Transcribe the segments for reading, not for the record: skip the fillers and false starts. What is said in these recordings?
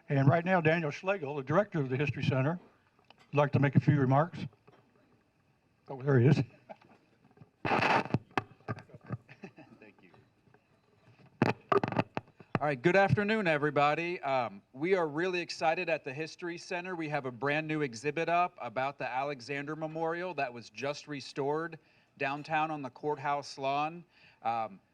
And right now, Daniel Schlegel, the director of the History Center, would like to make a few remarks. Oh, there he is. Thank you. All right, good afternoon, everybody. We are really excited at the History Center. We have a brand new exhibit up about the Alexander Memorial that was just restored downtown on the courthouse lawn.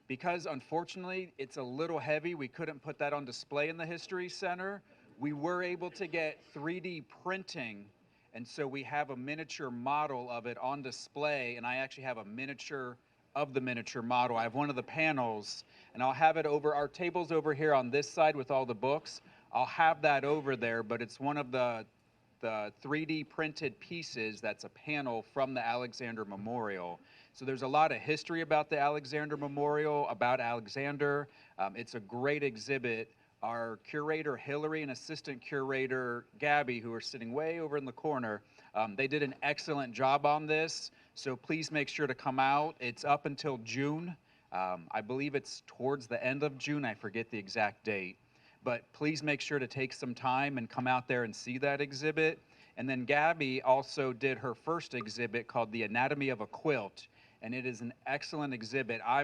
Because unfortunately it's a little heavy, we couldn't put that on display in the History Center. We were able to get 3D printing, and so we have a miniature model of it on display, and I actually have a miniature of the miniature model. I have one of the panels, and I'll have it over, our table's over here on this side with all the books. I'll have that over there, but it's one of the 3D printed pieces that's a panel from the Alexander Memorial. So there's a lot of history about the Alexander Memorial, about Alexander. It's a great exhibit. Our curator, Hillary, and assistant curator, Gabby, who are sitting way over in the corner, they did an excellent job on this. So please make sure to come out. It's up until June. I believe it's towards the end of June. I forget the exact date. But please make sure to take some time and come out there and see that exhibit. And then Gabby also did her first exhibit called The Anatomy of a Quilt. And it is an excellent exhibit. I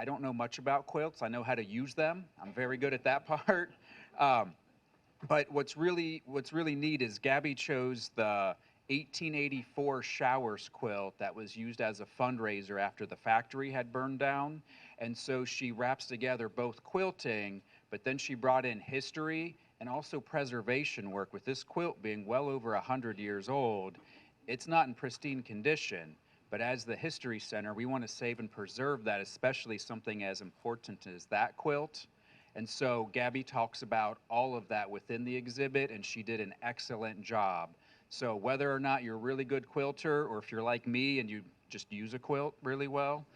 don't know much about quilts. I know how to use them. I'm very good at that part. But what's really neat is Gabby chose the 1884 Showers quilt that was used as a fundraiser after the factory had burned down. And so she wraps together both quilting, but then she brought in history and also preservation work. With this quilt being well over 100 years old, it's not in pristine condition. But as the History Center, we want to save and preserve that, especially something as important as that quilt. And so Gabby talks about all of that within the exhibit, and she did an excellent job. So whether or not you're a really good quilter, or if you're like me and you just use a quilt really well,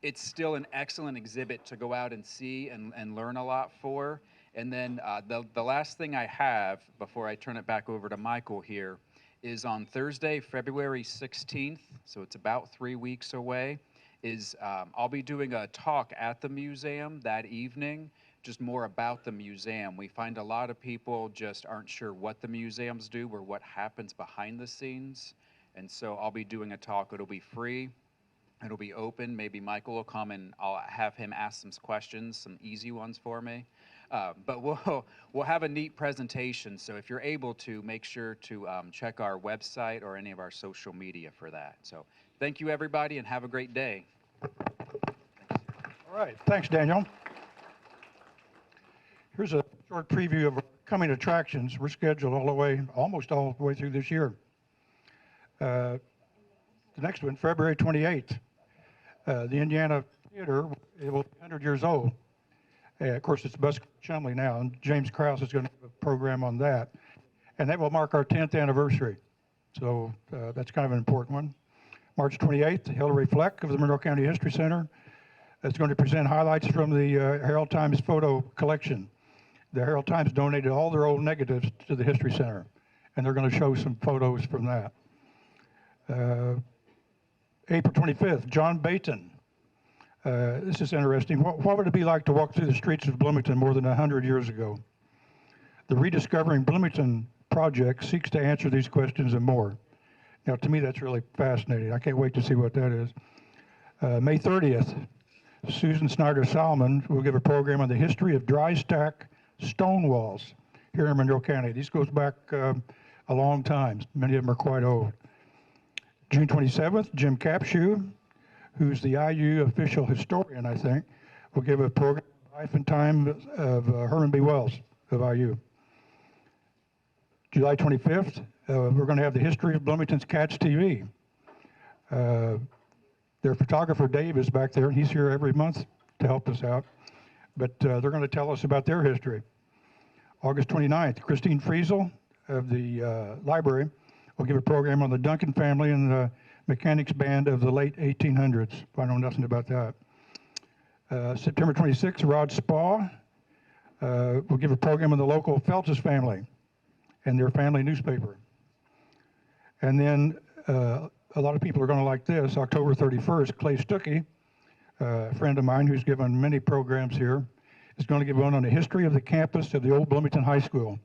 it's still an excellent exhibit to go out and see and learn a lot for. And then the last thing I have before I turn it back over to Michael here is on Thursday, February 16th, so it's about 3 weeks away, is I'll be doing a talk at the museum that evening, just more about the museum. We find a lot of people just aren't sure what the museums do or what happens behind the scenes. And so I'll be doing a talk. It'll be free. It'll be open. Maybe Michael will come and I'll have him ask some questions, some easy ones for me. But we'll have a neat presentation. So if you're able to, make sure to check our website or any of our social media for that. So thank you, everybody, and have a great day. All right. Thanks, Daniel. Here's a short preview of our coming attractions. We're scheduled almost all the way through this year. The next one, February 28th. The Indiana Theater, it will be 100 years old. Of course, it's Busk Chumley now, and James Krause is going to have a program on that. And that will mark our 10th anniversary. So that's kind of an important one. March 28th, Hillary Fleck of the Monroe County History Center is going to present highlights from the Herald Times photo collection. The Herald Times donated all their old negatives to the History Center, and they're going to show some photos from that. April 25th, John Baton. This is interesting. What would it be like to walk through the streets of Bloomington more than 100 years ago? The Rediscovering Bloomington project seeks to answer these questions and more. Now, to me, that's really fascinating. I can't wait to see what that is. May 30th, Susan Snyder-Salmon will give a program on the history of dry stack stone walls here in Monroe County. These goes back a long time. Many of them are quite old. June 27th, Jim Capshew, who's the IU official historian, I think, will give a program on life and time of Herman B. Wells of IU. July 25th, we're going to have the history of Bloomington's Cats TV. Their photographer, Dave, is back there, and he's here every month to help us out. But they're going to tell us about their history. August 29th, Christine Friesel of the library will give a program on the Duncan family and the mechanics band of the late 1800s. I know nothing about that. September 26th, Rod Spa will give a program on the local Feltis family and their family newspaper. And then a lot of people are going to like this. October 31st, Clay Stuckey, a friend of mine who's given many programs here, is going to give one on the history of the campus of the old Bloomington High School.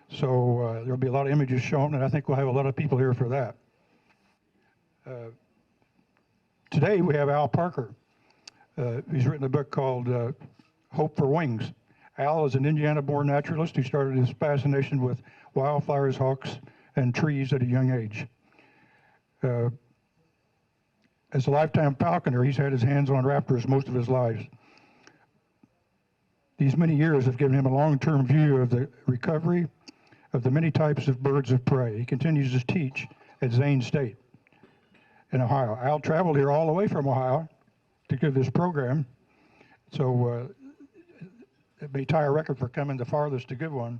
So there'll be a lot of images shown, and I think we'll have a lot of people here for that. Today we have Al Parker. He's written a book called Hope for Wings. Al is an Indiana-born naturalist who started his fascination with wildflowers, hawks, and trees at a young age. As a lifetime falconer, he's had his hands on raptors most of his life. These many years have given him a long-term view of the recovery of the many types of birds of prey. He continues to teach at Zane State in Ohio. Al traveled here all the way from Ohio to give this program, so it may tie a record for coming the farthest to give one.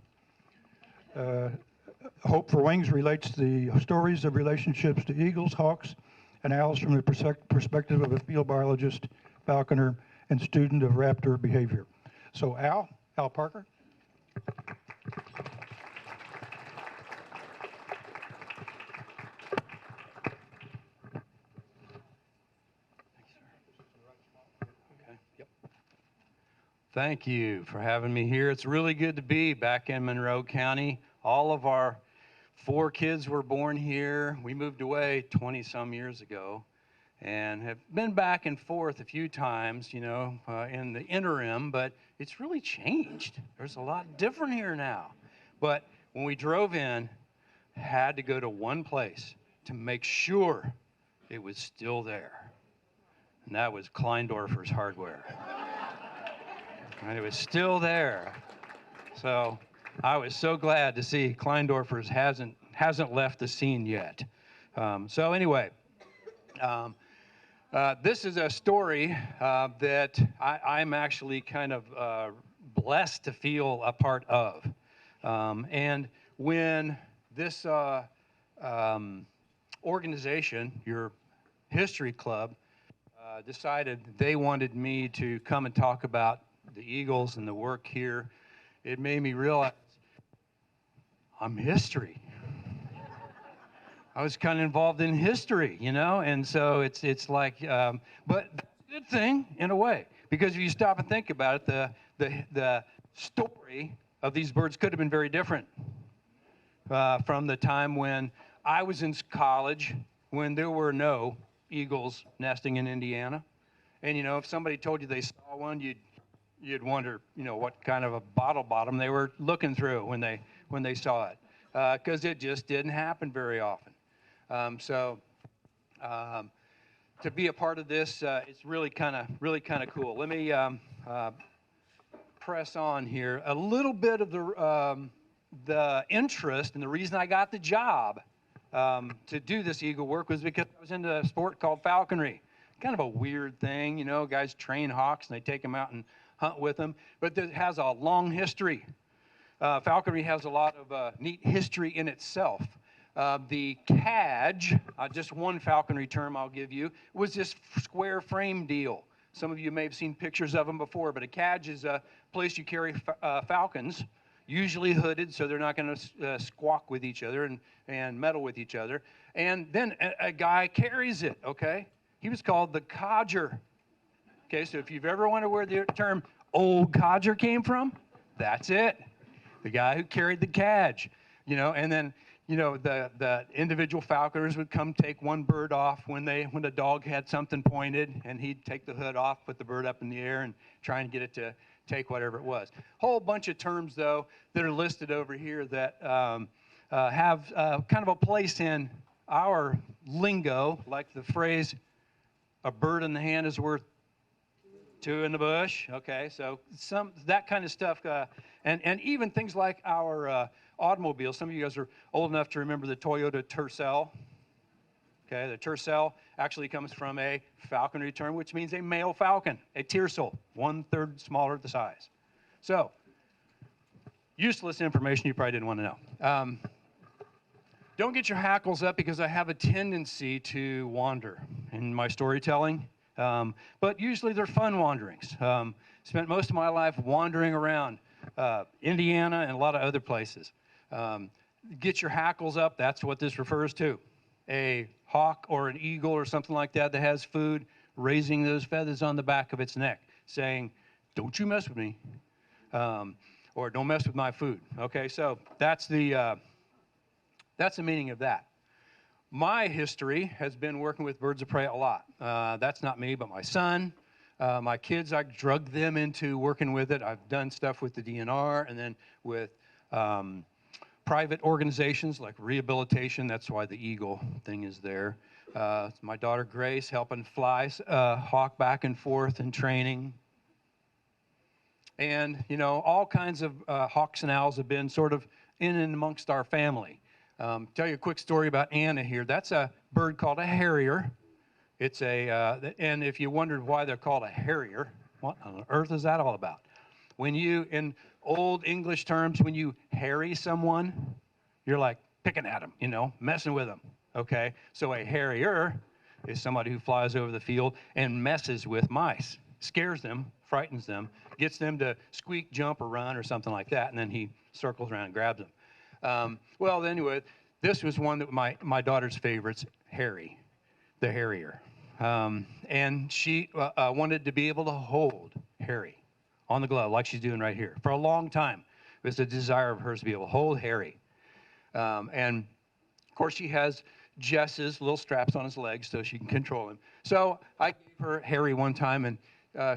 Hope for Wings relates the stories of relationships to eagles, hawks, and owls from the perspective of a field biologist, falconer, and student of raptor behavior. So Al Parker. Thank you for having me here. It's really good to be back in Monroe County. All of our 4 kids were born here. We moved away 20-some years ago and have been back and forth a few times, in the interim, but it's really changed. There's a lot different here now. But when we drove in, had to go to one place to make sure it was still there, and that was Kleindorfer's Hardware. And it was still there. So I was so glad to see Kleindorfer's hasn't left the scene yet. So anyway, this is a story that I'm actually kind of blessed to feel a part of. And when this organization, your history club, decided they wanted me to come and talk about the Eagles and the work here, it made me realize I'm history. I was kind of involved in history, and so it's like, but that's a good thing in a way, because if you stop and think about it, the story of these birds could have been very different from the time when I was in college, when there were no eagles nesting in Indiana, and if somebody told you they saw one, you'd wonder, what kind of a bottle bottom they were looking through when they saw it, because it just didn't happen very often. So to be a part of this, it's really kind of cool. Let me press on here. A little bit of the interest and the reason I got the job to do this eagle work was because I was into a sport called falconry. Kind of a weird thing, guys train hawks and they take them out and hunt with them, but it has a long history. Falconry has a lot of neat history in itself. The cadge, just one falconry term I'll give you, was this square frame deal. Some of you may have seen pictures of them before, but a cadge is a place you carry falcons, usually hooded so they're not going to squawk with each other and meddle with each other. And then a guy carries it, okay? He was called the codger. Okay, so if you've ever wondered where the term old codger came from, that's it. The guy who carried the cadge, and then, the individual falconers would come take one bird off when the dog had something pointed, and he'd take the hood off, put the bird up in the air, and try and get it to take whatever it was. Whole bunch of terms, though, that are listed over here that have kind of a place in our lingo, like the phrase, a bird in the hand is worth 2 in the bush. Okay, so that kind of stuff, and even things like our automobiles. Some of you guys are old enough to remember the Toyota Tercel. Okay, the Tercel actually comes from a falconry term, which means a male falcon, a tiercel, 1/3 smaller the size. So, useless information you probably didn't want to know. Don't get your hackles up because I have a tendency to wander in my storytelling. But usually they're fun wanderings. Spent most of my life wandering around Indiana and a lot of other places. Get your hackles up, that's what this refers to. A hawk or an eagle or something like that that has food, raising those feathers on the back of its neck, saying, don't you mess with me, or don't mess with my food. Okay, so that's the meaning of that. My history has been working with birds of prey a lot. That's not me, but my son. My kids, I drugged them into working with it. I've done stuff with the DNR and then with private organizations like rehabilitation. That's why the eagle thing is there. My daughter Grace helping fly hawk back and forth in training. And, you know, all kinds of hawks and owls have been sort of in and amongst our family. Tell you a quick story about Anna here. That's a bird called a harrier. It's and if you wondered why they're called a harrier, what on earth is that all about? When you, in old English terms, when you harry someone, you're like picking at them, you know, messing with them, okay? So a harrier is somebody who flies over the field and messes with mice, scares them, frightens them, gets them to squeak, jump, or run, or something like that, and then he circles around and grabs them. Well, anyway, this was one that my daughter's favorites, Harry, the harrier. And she wanted to be able to hold Harry on the glove like she's doing right here. For a long time, it was a desire of hers to be able to hold Harry. And, of course, she has Jess's little straps on his legs so she can control him. So I gave her Harry one time, and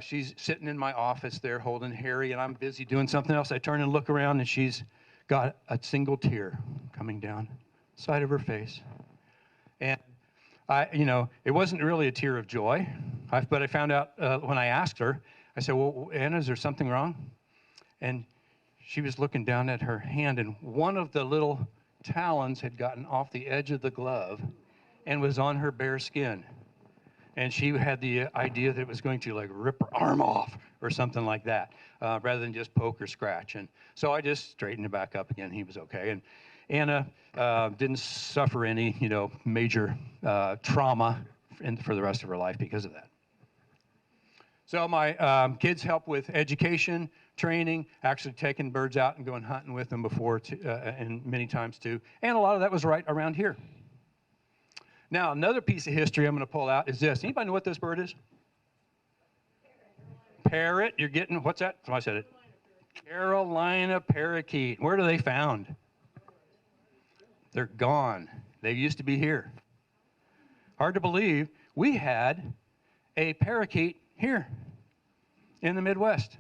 she's sitting in my office there holding Harry, and I'm busy doing something else. I turn and look around, and she's got a single tear coming down the side of her face. And it wasn't really a tear of joy, but I found out when I asked her, I said, well, Anna, is there something wrong? And she was looking down at her hand, and one of the little talons had gotten off the edge of the glove and was on her bare skin. And she had the idea that it was going to like rip her arm off or something like that, rather than just poke or scratch. And so I just straightened it back up again. He was okay. And Anna didn't suffer any, major trauma for the rest of her life because of that. So my kids help with education, training, actually taking birds out and going hunting with them before, and many times too. And a lot of that was right around here. Now, another piece of history I'm going to pull out is this. Anybody know what this bird is? Parrot. You're getting, what's that? Somebody said it. Carolina parakeet. Where are they found? They're gone. They used to be here. Hard to believe. We had a parakeet here in the Midwest.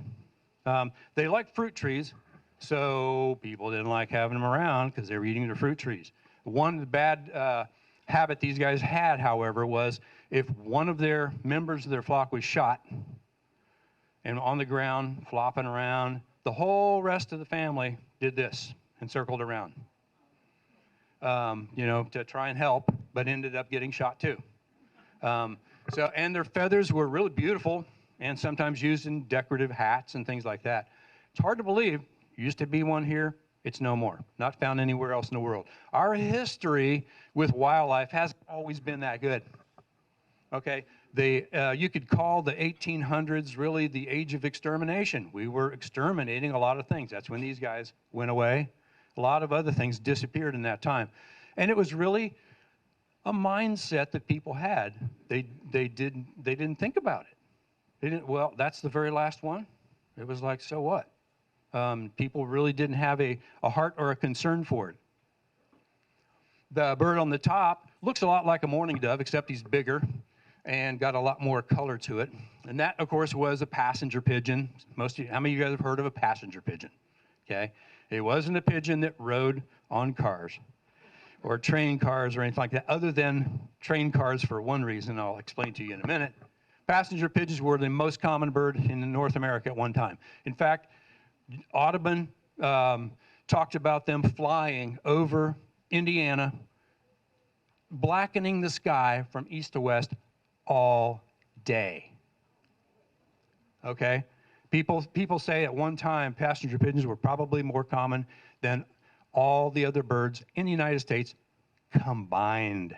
They like fruit trees, so people didn't like having them around because they were eating the fruit trees. One bad habit these guys had, however, was if one of their members of their flock was shot and on the ground, flopping around, the whole rest of the family did this and circled around, to try and help, but ended up getting shot too. And their feathers were really beautiful and sometimes used in decorative hats and things like that. It's hard to believe. Used to be one here. It's no more. Not found anywhere else in the world. Our history with wildlife hasn't always been that good. Okay? You could call the 1800s really the age of extermination. We were exterminating a lot of things. That's when these guys went away. A lot of other things disappeared in that time. And it was really a mindset that people had. They didn't think about it. Well, that's the very last one. It was like, so what? People really didn't have a heart or a concern for it. The bird on the top looks a lot like a mourning dove, except he's bigger and got a lot more color to it. And that, of course, was a passenger pigeon. How many of you guys have heard of a passenger pigeon? Okay? It wasn't a pigeon that rode on cars or train cars or anything like that, other than train cars for one reason I'll explain to you in a minute. Passenger pigeons were the most common bird in North America at one time. In fact, Audubon talked about them flying over Indiana, blackening the sky from east to west all day. Okay? People say at one time passenger pigeons were probably more common than all the other birds in the United States combined.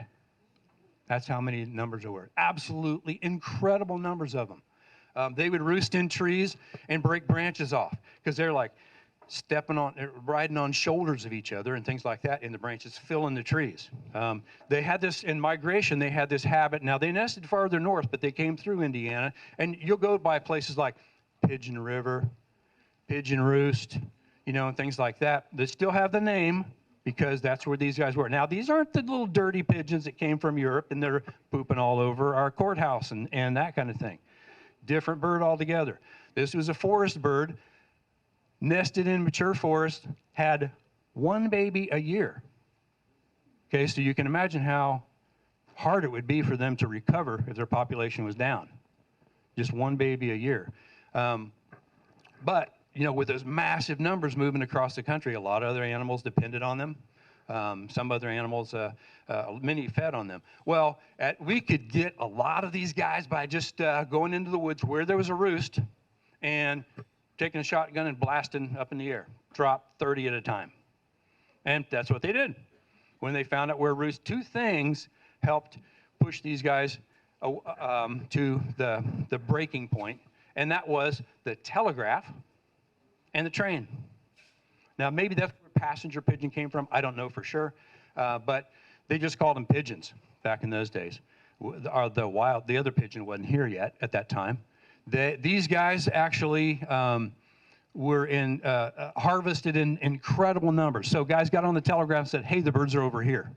That's how many numbers there were. Absolutely incredible numbers of them. They would roost in trees and break branches off because they're like riding on shoulders of each other and things like that in the branches, filling the trees. They had this, in migration, they had this habit. Now, they nested farther north, but they came through Indiana. And you'll go by places like Pigeon River, Pigeon Roost, you know, and things like that. They still have the name because that's where these guys were. Now, these aren't the little dirty pigeons that came from Europe and they're pooping all over our courthouse and that kind of thing. Different bird altogether. This was a forest bird, nested in mature forest, had one baby a year. Okay, so you can imagine how hard it would be for them to recover if their population was down. Just one baby a year. But, you know, with those massive numbers moving across the country, a lot of other animals depended on them. Some other animals, many fed on them. Well, we could get a lot of these guys by just going into the woods where there was a roost and taking a shotgun and blasting up in the air. Drop 30 at a time. And that's what they did. When they found out where roost, two things helped push these guys to the breaking point, and that was the telegraph and the train. Now, maybe that's where passenger pigeon came from. I don't know for sure, but they just called them pigeons back in those days. The other pigeon wasn't here yet at that time. These guys actually were harvested in incredible numbers. So guys got on the telegraph and said, hey, the birds are over here.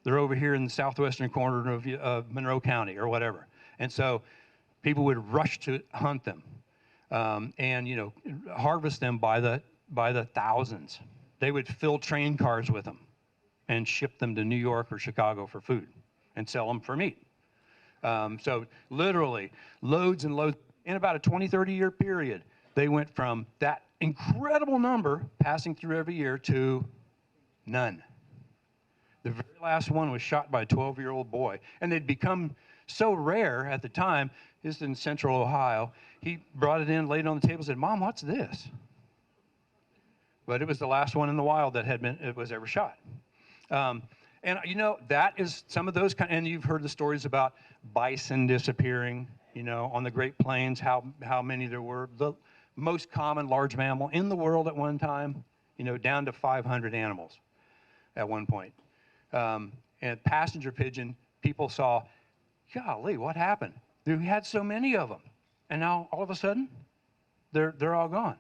They're over here in the southwestern corner of Monroe County or whatever. And so people would rush to hunt them and, you know, harvest them by the thousands. They would fill train cars with them and ship them to New York or Chicago for food and sell them for meat. So literally loads and loads. In about a 20, 30-year period, they went from that incredible number passing through every year to none. The very last one was shot by a 12-year-old boy. And they'd become so rare at the time. This is in central Ohio. He brought it in, laid it on the table, and said, Mom, what's this? But it was the last one in the wild that was ever shot. And, you know, that is some of those and you've heard the stories about bison disappearing, you know, on the Great Plains, how many there were. The most common large mammal in the world at one time, you know, down to 500 animals at one point. And passenger pigeon, people saw, golly, what happened? We had so many of them, and now all of a sudden, they're all gone.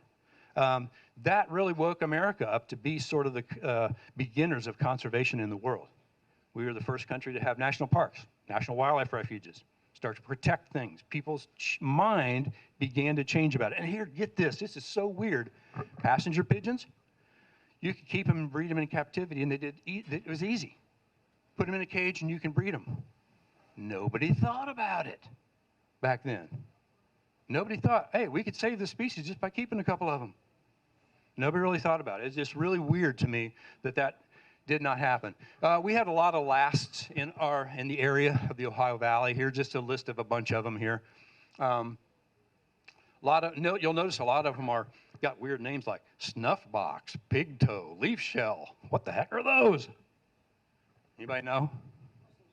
That really woke America up to be sort of the beginners of conservation in the world. We were the first country to have national parks, national wildlife refuges, start to protect things. People's mind began to change about it. And here, get this. This is so weird. Passenger pigeons, you could keep them and breed them in captivity, and it was easy. Put them in a cage, and you can breed them. Nobody thought about it back then. Nobody thought, hey, we could save the species just by keeping a couple of them. Nobody really thought about it. It's just really weird to me that did not happen. We had a lot of lasts in the area of the Ohio Valley. Here, just a list of a bunch of them here. You'll notice a lot of them got weird names like snuffbox, pigtoe, leaf shell. What the heck are those? Anybody know?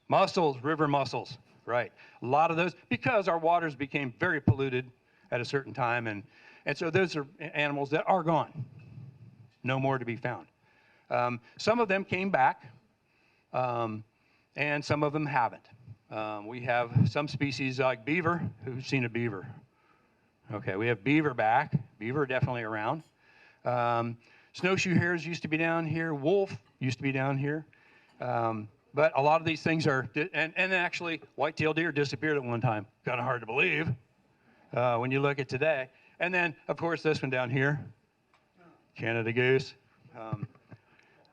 Mussels, river mussels, right. A lot of those, because our waters became very polluted at a certain time, and so those are animals that are gone. No more to be found. Some of them came back, and some of them haven't. We have some species like beaver. Who's seen a beaver? Okay, we have beaver back. Beaver definitely around. Snowshoe hares used to be down here. Wolf used to be down here. But a lot of these things are, and actually, white-tailed deer disappeared at one time. Kind of hard to believe when you look at today. And then, of course, this one down here, Canada goose.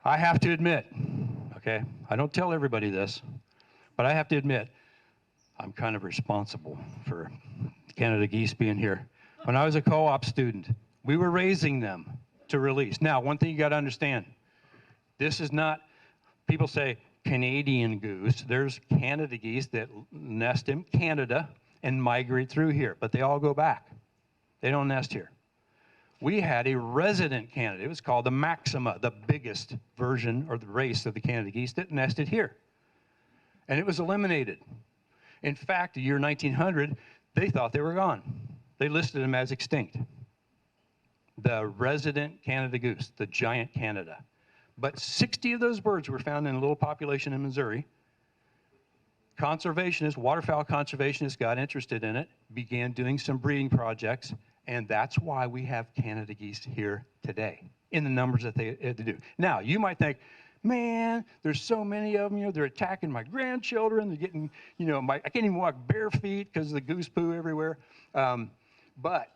I have to admit, okay, I don't tell everybody this, but I have to admit, I'm kind of responsible for Canada geese being here. When I was a co-op student, we were raising them to release. Now, one thing you got to understand, this is not, people say Canadian goose. There's Canada geese that nest in Canada and migrate through here, but they all go back. They don't nest here. We had a resident Canada. It was called the Maxima, the biggest version or the race of the Canada geese that nested here. And it was eliminated. In fact, the year 1900, they thought they were gone. They listed them as extinct. The resident Canada goose, the giant Canada. But 60 of those birds were found in a little population in Missouri. Conservationists, waterfowl conservationists got interested in it, began doing some breeding projects, And that's why we have Canada geese here today in the numbers that they do. Now, you might think, man, there's so many of them, they're attacking my grandchildren, they're getting, I can't even walk bare feet because of the goose poo everywhere. But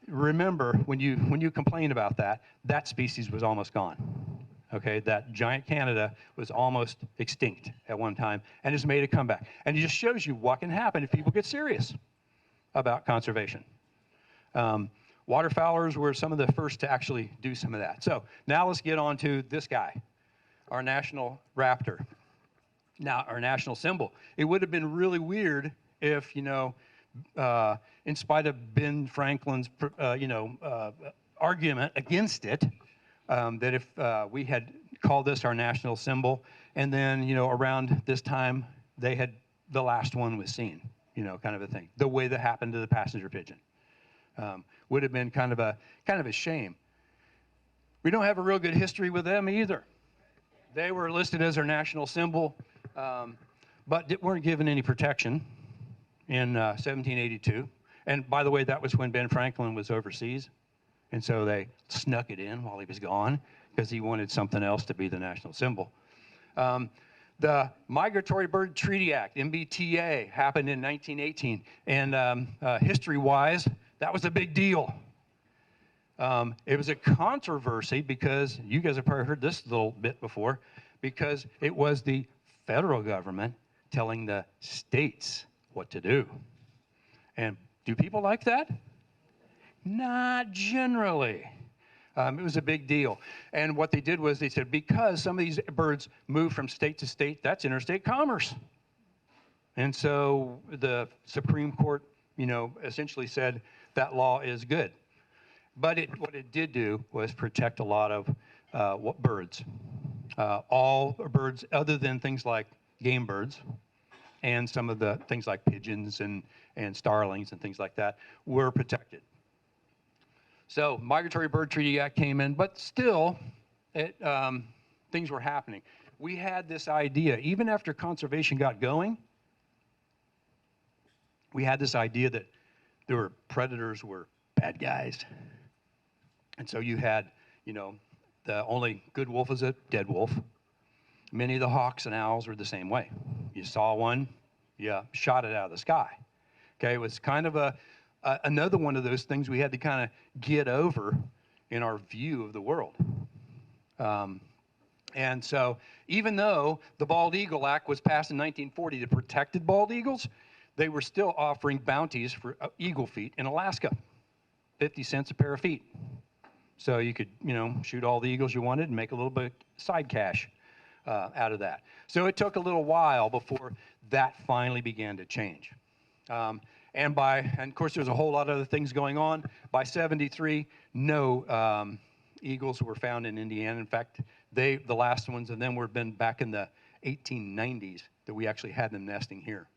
remember, when you complain about that, that species was almost gone. Okay, that giant Canada was almost extinct at one time and has made a comeback. And it just shows you what can happen if people get serious about conservation. Waterfowlers were some of the first to actually do some of that. So now let's get on to this guy, our national raptor. Now, our national symbol. It would have been really weird if, in spite of Ben Franklin's, argument against it, that if we had called this our national symbol, and then, around this time, the last one was seen, kind of a thing. The way that happened to the passenger pigeon. Would have been kind of a shame. We don't have a real good history with them either. They were listed as our national symbol, but weren't given any protection in 1782. And by the way, that was when Ben Franklin was overseas. And so they snuck it in while he was gone because he wanted something else to be the national symbol. The Migratory Bird Treaty Act, MBTA, happened in 1918. And history-wise, that was a big deal. It was a controversy because, you guys have probably heard this little bit before, because it was the federal government telling the states what to do. And do people like that? Not generally. It was a big deal. And what they did was they said, because some of these birds move from state to state, that's interstate commerce. And so the Supreme Court, essentially said that law is good. But what it did do was protect a lot of birds. All birds other than things like game birds and some of the things like pigeons and starlings and things like that were protected. So Migratory Bird Treaty Act came in, but still things were happening. We had this idea, even after conservation got going, we had this idea that predators were bad guys. And so you had, the only good wolf is a dead wolf. Many of the hawks and owls were the same way. You saw one, you shot it out of the sky. Okay, it was kind of another one of those things we had to kind of get over in our view of the world. And so even though the Bald Eagle Act was passed in 1940 that protected bald eagles, they were still offering bounties for eagle feet in Alaska, 50 cents a pair of feet. So you could, shoot all the eagles you wanted and make a little bit of side cash out of that. So it took a little while before that finally began to change. And of course, there's a whole lot of other things going on. By 73, no eagles were found in Indiana. In fact, the last ones of them were been back in the 1890s that we actually had them nesting here.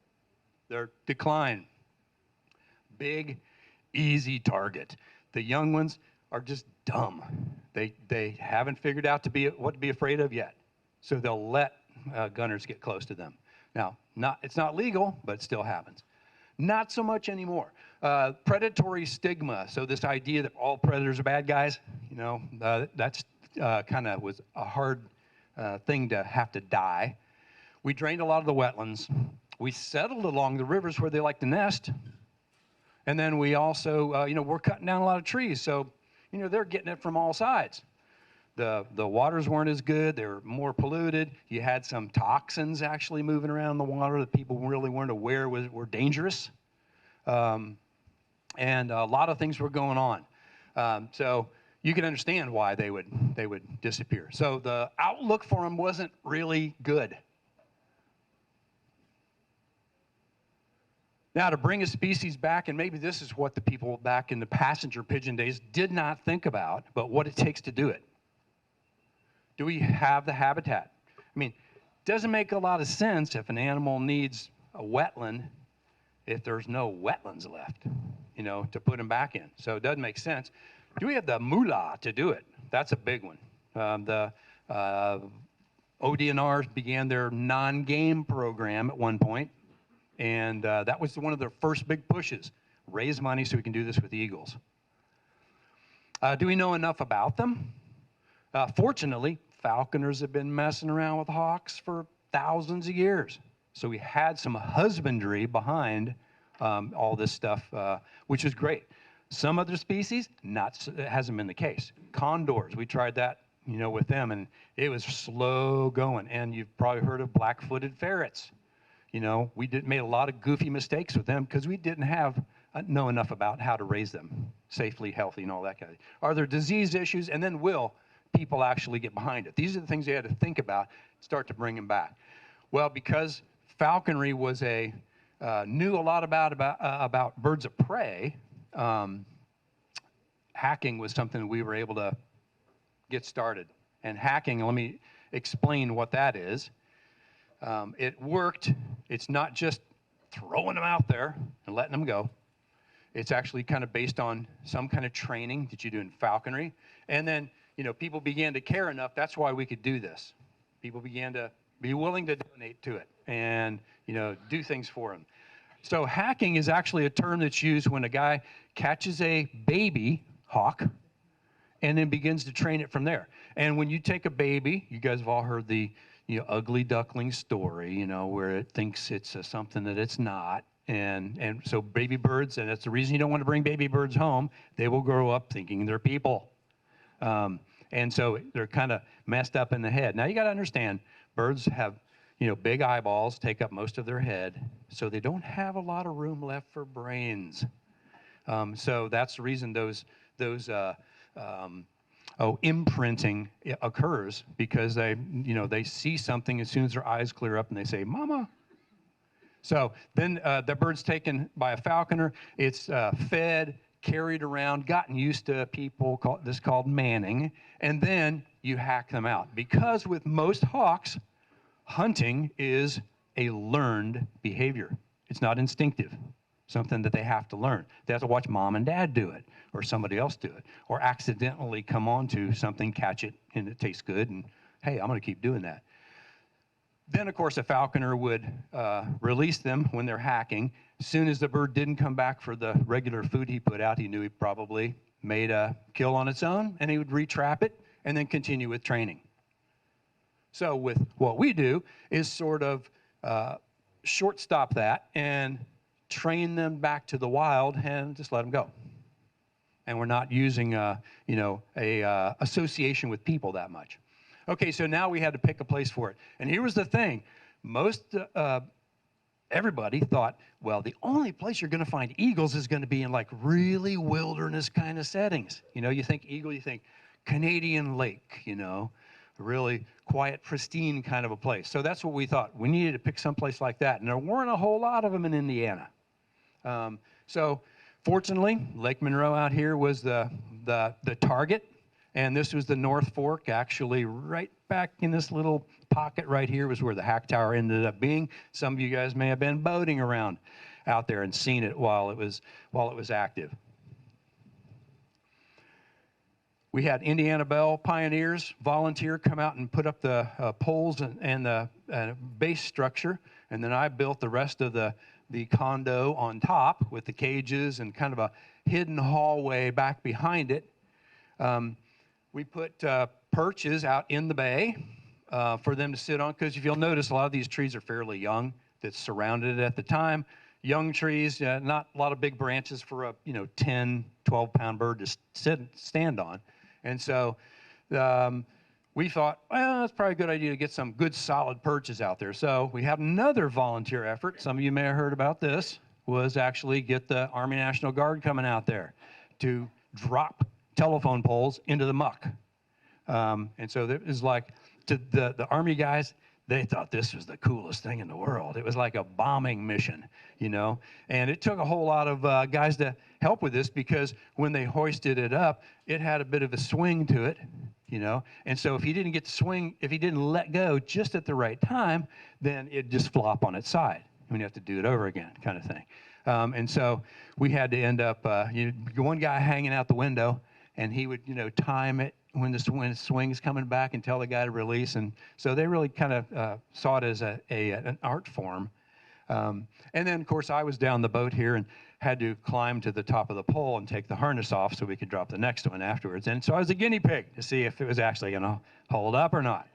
Their decline, big, easy target. The young ones are just dumb. They haven't figured out what to be afraid of yet. So they'll let gunners get close to them. Now, it's not legal, but it still happens. Not so much anymore. Predatory stigma. So this idea that all predators are bad guys, that's kind of was a hard thing to have to die. We drained a lot of the wetlands. We settled along the rivers where they like to nest. And then we also, we're cutting down a lot of trees. So, they're getting it from all sides. The waters weren't as good. They were more polluted. You had some toxins actually moving around the water that people really weren't aware were dangerous. And a lot of things were going on. So you can understand why they would disappear. So the outlook for them wasn't really good. Now, to bring a species back, and maybe this is what the people back in the passenger pigeon days did not think about, but what it takes to do it. Do we have the habitat? I mean, it doesn't make a lot of sense if an animal needs a wetland if there's no wetlands left, to put them back in. So it doesn't make sense. Do we have the moolah to do it? That's a big one. The ODNRs began their non-game program at one point. And that was one of their first big pushes, raise money so we can do this with eagles. Do we know enough about them? Fortunately, falconers have been messing around with hawks for thousands of years. So we had some husbandry behind all this stuff, which is great. Some other species, it hasn't been the case. Condors, we tried that, with them, and it was slow going. And you've probably heard of black-footed ferrets. We made a lot of goofy mistakes with them because we didn't know enough about how to raise them safely, healthy, and all that kind of thing. Are there disease issues? And then will people actually get behind it? These are the things you had to think about, start to bring them back. Well, because falconry was knew a lot about birds of prey, hacking was something we were able to get started. And hacking, let me explain what that is. It worked. It's not just throwing them out there and letting them go. It's actually kind of based on some kind of training that you do in falconry. And then, people began to care enough. That's why we could do this. People began to be willing to donate to it and, do things for them. So hacking is actually a term that's used when a guy catches a baby hawk and then begins to train it from there. And when you take a baby, you guys have all heard the ugly duckling story, where it thinks it's something that it's not. And so baby birds, and that's the reason you don't want to bring baby birds home, they will grow up thinking they're people. And so they're kind of messed up in the head. Now you got to understand, birds have, big eyeballs, take up most of their head, so they don't have a lot of room left for brains. So that's the reason those imprinting occurs, because they see something as soon as their eyes clear up and they say, "Mama." So then the bird's taken by a falconer. It's fed, carried around, gotten used to people, called manning, and then you hack them out. Because with most hawks, hunting is a learned behavior. It's not instinctive, something that they have to learn. They have to watch mom and dad do it, or somebody else do it, or accidentally come onto something, catch it, and it tastes good, and hey, I'm going to keep doing that. Then, of course, a falconer would release them when they're hacking. As soon as the bird didn't come back for the regular food he put out, he knew he probably made a kill on its own, and he would retrap it and then continue with training. So with what we do is sort of short-stop that and train them back to the wild and just let them go. And we're not using association with people that much. Okay, so now we had to pick a place for it. And here was the thing. Everybody thought, well, the only place you're going to find eagles is going to be in like really wilderness kind of settings. You think eagle, you think Canadian lake, really quiet, pristine kind of a place. So that's what we thought. We needed to pick some place like that. And there weren't a whole lot of them in Indiana. So fortunately, Lake Monroe out here was the target. And this was the North Fork, actually right back in this little pocket right here was where the hack tower ended up being. Some of you guys may have been boating around out there and seen it while it was active. We had Indiana Bell pioneers volunteer come out and put up the poles and the base structure, and then I built the rest of the condo on top with the cages and kind of a hidden hallway back behind it. We put perches out in the bay for them to sit on, because if you'll notice, a lot of these trees are fairly young that surrounded it at the time. Young trees, not a lot of big branches for a 10, 12-pound bird to stand on. And so we thought, well, that's probably a good idea to get some good solid perches out there. So we had another volunteer effort. Some of you may have heard about this, was actually get the Army National Guard coming out there to drop telephone poles into the muck. And so it was like, to the Army guys, they thought this was the coolest thing in the world. It was like a bombing mission, And it took a whole lot of guys to help with this, because when they hoisted it up, it had a bit of a swing to it, And so if he didn't get the swing, if he didn't let go just at the right time, then it'd just flop on its side. And you have to do it over again, kind of thing. And so we had to end up, one guy hanging out the window, and he would, time it when the swing's coming back and tell the guy to release. And so they really kind of saw it as an art form. And then, of course, I was down the boat here and had to climb to the top of the pole and take the harness off so we could drop the next one afterwards. And so I was a guinea pig to see if it was actually going to hold up or not.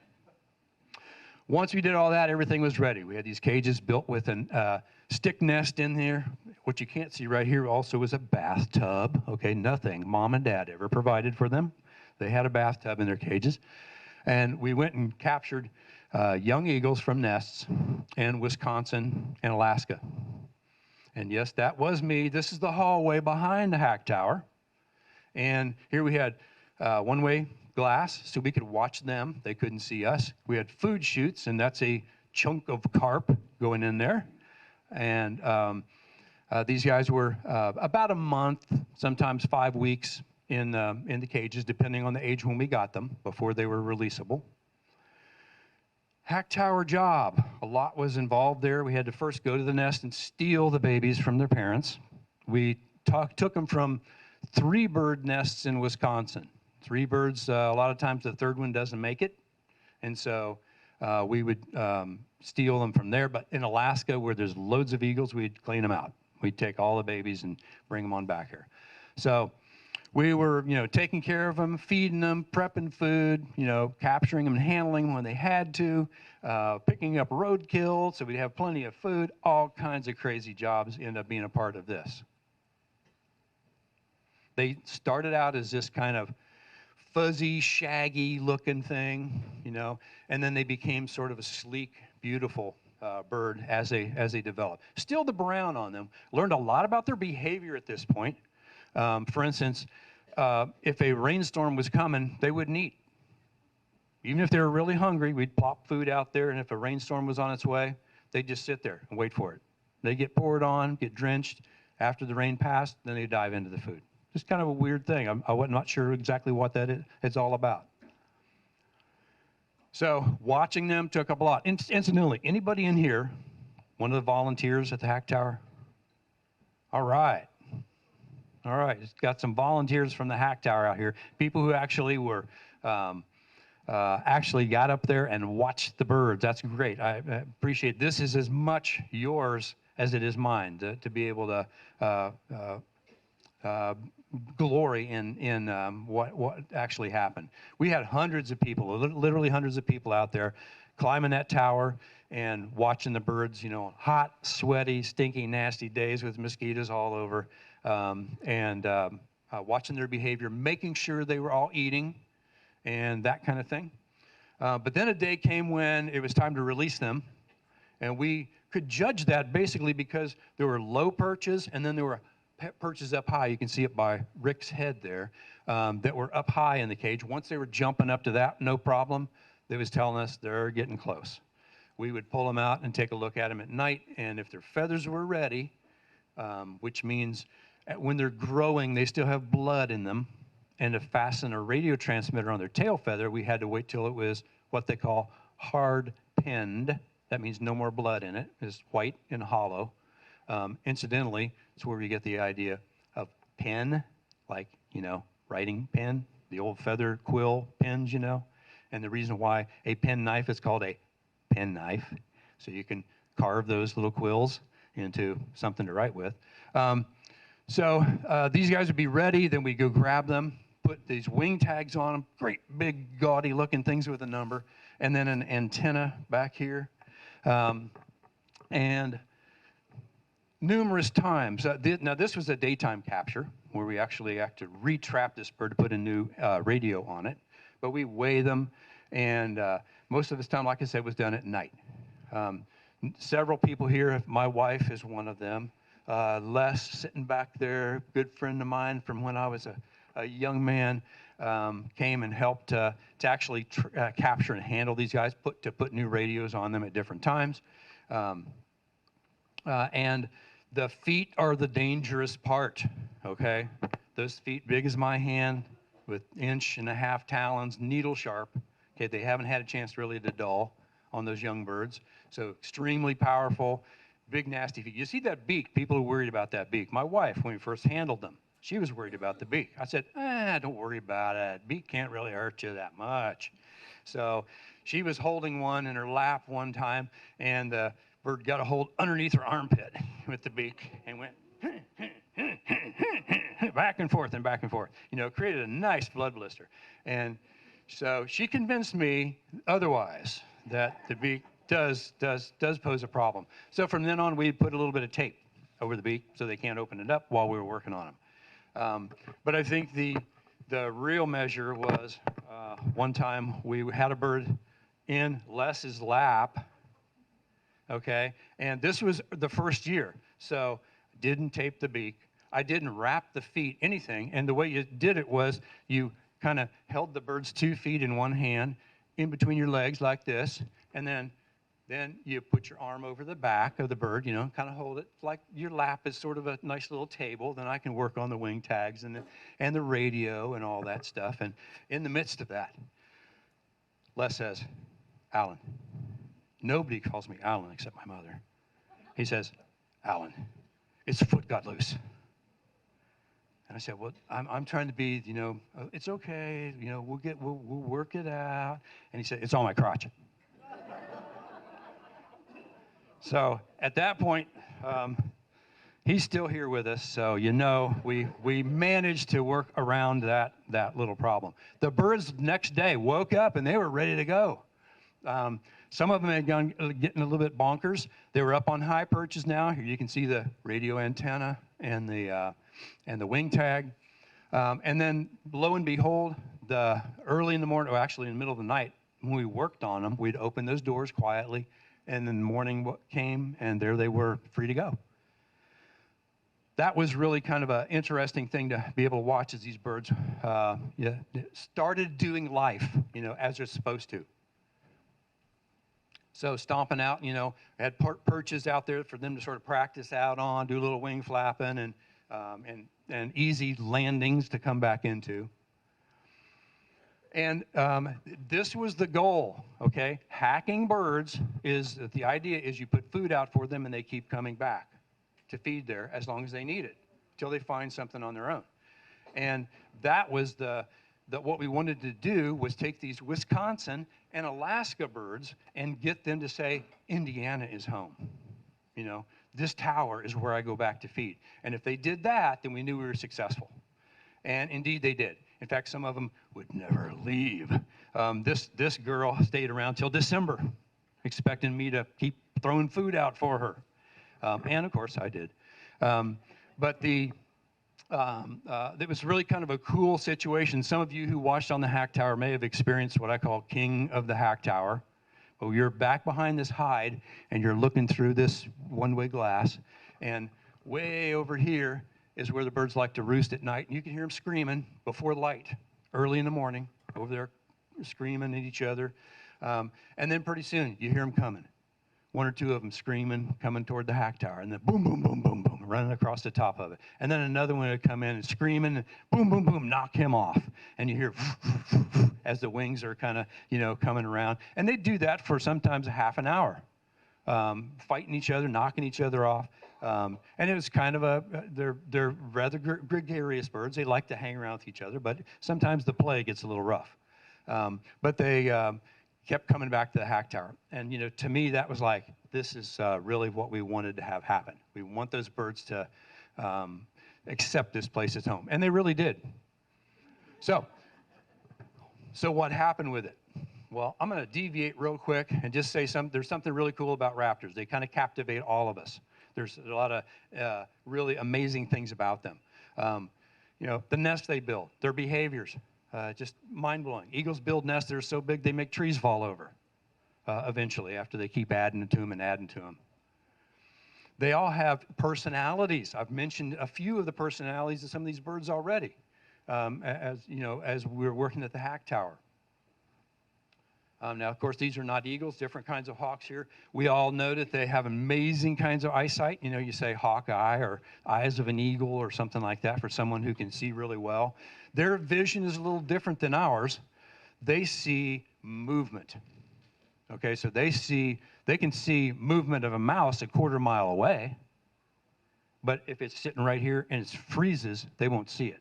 Once we did all that, everything was ready. We had these cages built with a stick nest in here. What you can't see right here also was a bathtub. Okay, nothing Mom and Dad ever provided for them. They had a bathtub in their cages. And we went and captured young eagles from nests in Wisconsin and Alaska. And yes, that was me. This is the hallway behind the hack tower. And here we had one-way glass so we could watch them. They couldn't see us. We had food chutes, and that's a chunk of carp going in there. And these guys were about a month, sometimes 5 weeks in the cages, depending on the age when we got them, before they were releasable. Hack tower job. A lot was involved there. We had to first go to the nest and steal the babies from their parents. We took them from 3 bird nests in Wisconsin. 3 birds, a lot of times the third one doesn't make it. And so we would steal them from there. But in Alaska, where there's loads of eagles, we'd clean them out. We'd take all the babies and bring them on back here. So we were, taking care of them, feeding them, prepping food, capturing them and handling them when they had to, picking up roadkill so we'd have plenty of food. All kinds of crazy jobs end up being a part of this. They started out as this kind of fuzzy, shaggy looking thing, and then they became sort of a sleek, beautiful bird as they developed. Still the brown on them. Learned a lot about their behavior at this point. For instance, if a rainstorm was coming, they wouldn't eat. Even if they were really hungry, we'd plop food out there, and if a rainstorm was on its way, they'd just sit there and wait for it. They'd get poured on, get drenched. After the rain passed, then they'd dive into the food. Just kind of a weird thing. I was not sure exactly what that is. It's all about. So watching them took up a lot. Incidentally, anybody in here, one of the volunteers at the Hack Tower? All right. All right, it's got some volunteers from the Hack Tower out here. People who actually were, actually got up there and watched the birds. That's great. I appreciate it. This is as much yours as it is mine to be able to glory in what actually happened. We had hundreds of people, literally hundreds of people out there climbing that tower and watching the birds, hot, sweaty, stinky, nasty days with mosquitoes all over, and watching their behavior, making sure they were all eating and that kind of thing. But then a day came when it was time to release them, and we could judge that basically because there were low perches and then there were perches up high. You can see it by Rick's head there, that were up high in the cage. Once they were jumping up to that, no problem, they was telling us they're getting close. We would pull them out and take a look at them at night, and if their feathers were ready, which means when they're growing, they still have blood in them, and to fasten a radio transmitter on their tail feather, we had to wait till it was what they call hard pinned. That means no more blood in it. It's white and hollow. Incidentally, it's where we get the idea of pen, like, writing pen, the old feather quill pens, and the reason why a pen knife is called a pen knife, so you can carve those little quills into something to write with. So these guys would be ready, then we go grab them, put these wing tags on them, great big gaudy looking things with a number, and then an antenna back here. And numerous times, now this was a daytime capture where we actually had to retrap this bird to put a new radio on it, but we weigh them, and most of this time, like I said, was done at night. Several people here, my wife is one of them, Les sitting back there, good friend of mine from when I was a young man, came and helped to actually capture and handle these guys, to put new radios on them at different times. And the feet are the dangerous part, okay? Those feet big as my hand with 1.5-inch talons, needle sharp. Okay, they haven't had a chance really to dull on those young birds. So extremely powerful, big nasty feet. You see that beak, people are worried about that beak. My wife, when we first handled them, she was worried about the beak. I said, don't worry about it. Beak can't really hurt you that much. So she was holding one in her lap one time, and the bird got a hold underneath her armpit with the beak and went, back and forth and back and forth. You know, created a nice blood blister. And so she convinced me otherwise, that the beak does pose a problem. So from then on, we put a little bit of tape over the beak so they can't open it up while we were working on them. But I think the real measure was one time we had a bird in Les's lap, okay? And this was the first year, so didn't tape the beak. I didn't wrap the feet, anything, and the way you did it was you kind of held the bird's 2 feet in one hand, in between your legs like this, and then you put your arm over the back of the bird, you know, kind of hold it like your lap is sort of a nice little table. Then I can work on the wing tags and the radio and all that stuff. And in the midst of that, Les says, Alan. Nobody calls me Alan except my mother. He says, Alan, its foot got loose. And I said, well, I'm trying to be, you know, it's okay, you know, we'll work it out. And he said, it's on my crotch. So at that point, he's still here with us. So, you know, we managed to work around that little problem. The birds next day woke up and they were ready to go. Some of them had gone getting a little bit bonkers. They were up on high perches now. Here you can see the radio antenna and the wing tag. And then lo and behold, early in the morning, or actually in the middle of the night, when we worked on them, we'd open those doors quietly. And then the morning came, and there they were, free to go. That was really kind of an interesting thing to be able to watch as these birds started doing life, you know, as they're supposed to. So stomping out, you know, had perches out there for them to sort of practice out on, do a little wing flapping, and easy landings to come back into. And this was the goal, okay? Hacking birds the idea is you put food out for them and they keep coming back to feed there as long as they need it, till they find something on their own. And that was what we wanted to do, was take these Wisconsin and Alaska birds and get them to say, Indiana is home. You know, this tower is where I go back to feed. And if they did that, then we knew we were successful. And indeed they did. In fact, some of them would never leave. This girl stayed around till December, expecting me to keep throwing food out for her. And of course I did. But it was really kind of a cool situation. Some of you who watched on the Hack Tower may have experienced what I call King of the Hack Tower. Well, you're back behind this hide, and you're looking through this one-way glass, and way over here is where the birds like to roost at night, and you can hear them screaming before light, early in the morning, over there screaming at each other. And then pretty soon, you hear them coming. One or two of them screaming, coming toward the Hack Tower, and then boom, boom, boom, boom, boom, running across the top of it. And then another one would come in and screaming, and boom, boom, boom, knock him off. And you hear as the wings are kind of, you know, coming around. And they do that for sometimes a half an hour, fighting each other, knocking each other off. And it was kind of they're rather gregarious birds. They like to hang around with each other, but sometimes the play gets a little rough. But they kept coming back to the Hack Tower. And, you know, to me, that was like, this is really what we wanted to have happen. We want those birds to accept this place as home. And they really did. So what happened with it? Well, I'm going to deviate real quick and just say there's something really cool about raptors. They kind of captivate all of us. There's a lot of really amazing things about them. You know, the nests they build, their behaviors, just mind-blowing. Eagles build nests that are so big they make trees fall over eventually after they keep adding to them and adding to them. They all have personalities. I've mentioned a few of the personalities of some of these birds already, as you know, as we're working at the Hack Tower. Now, of course, these are not eagles, different kinds of hawks here. We all know that they have amazing kinds of eyesight. You know, you say hawk eye or eyes of an eagle or something like that for someone who can see really well. Their vision is a little different than ours. They see movement. Okay, so they can see movement of a mouse a quarter-mile away, but if it's sitting right here and it freezes, they won't see it.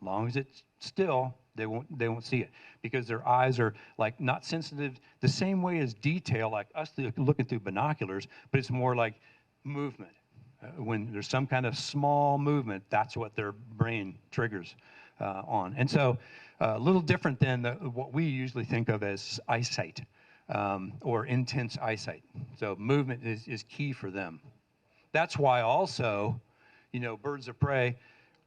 As long as it's still, they won't see it, because their eyes are like not sensitive the same way as detail, like us looking through binoculars, but it's more like movement. When there's some kind of small movement, that's what their brain triggers on. And so a little different than what we usually think of as eyesight or intense eyesight. So movement is key for them. That's why also, birds of prey,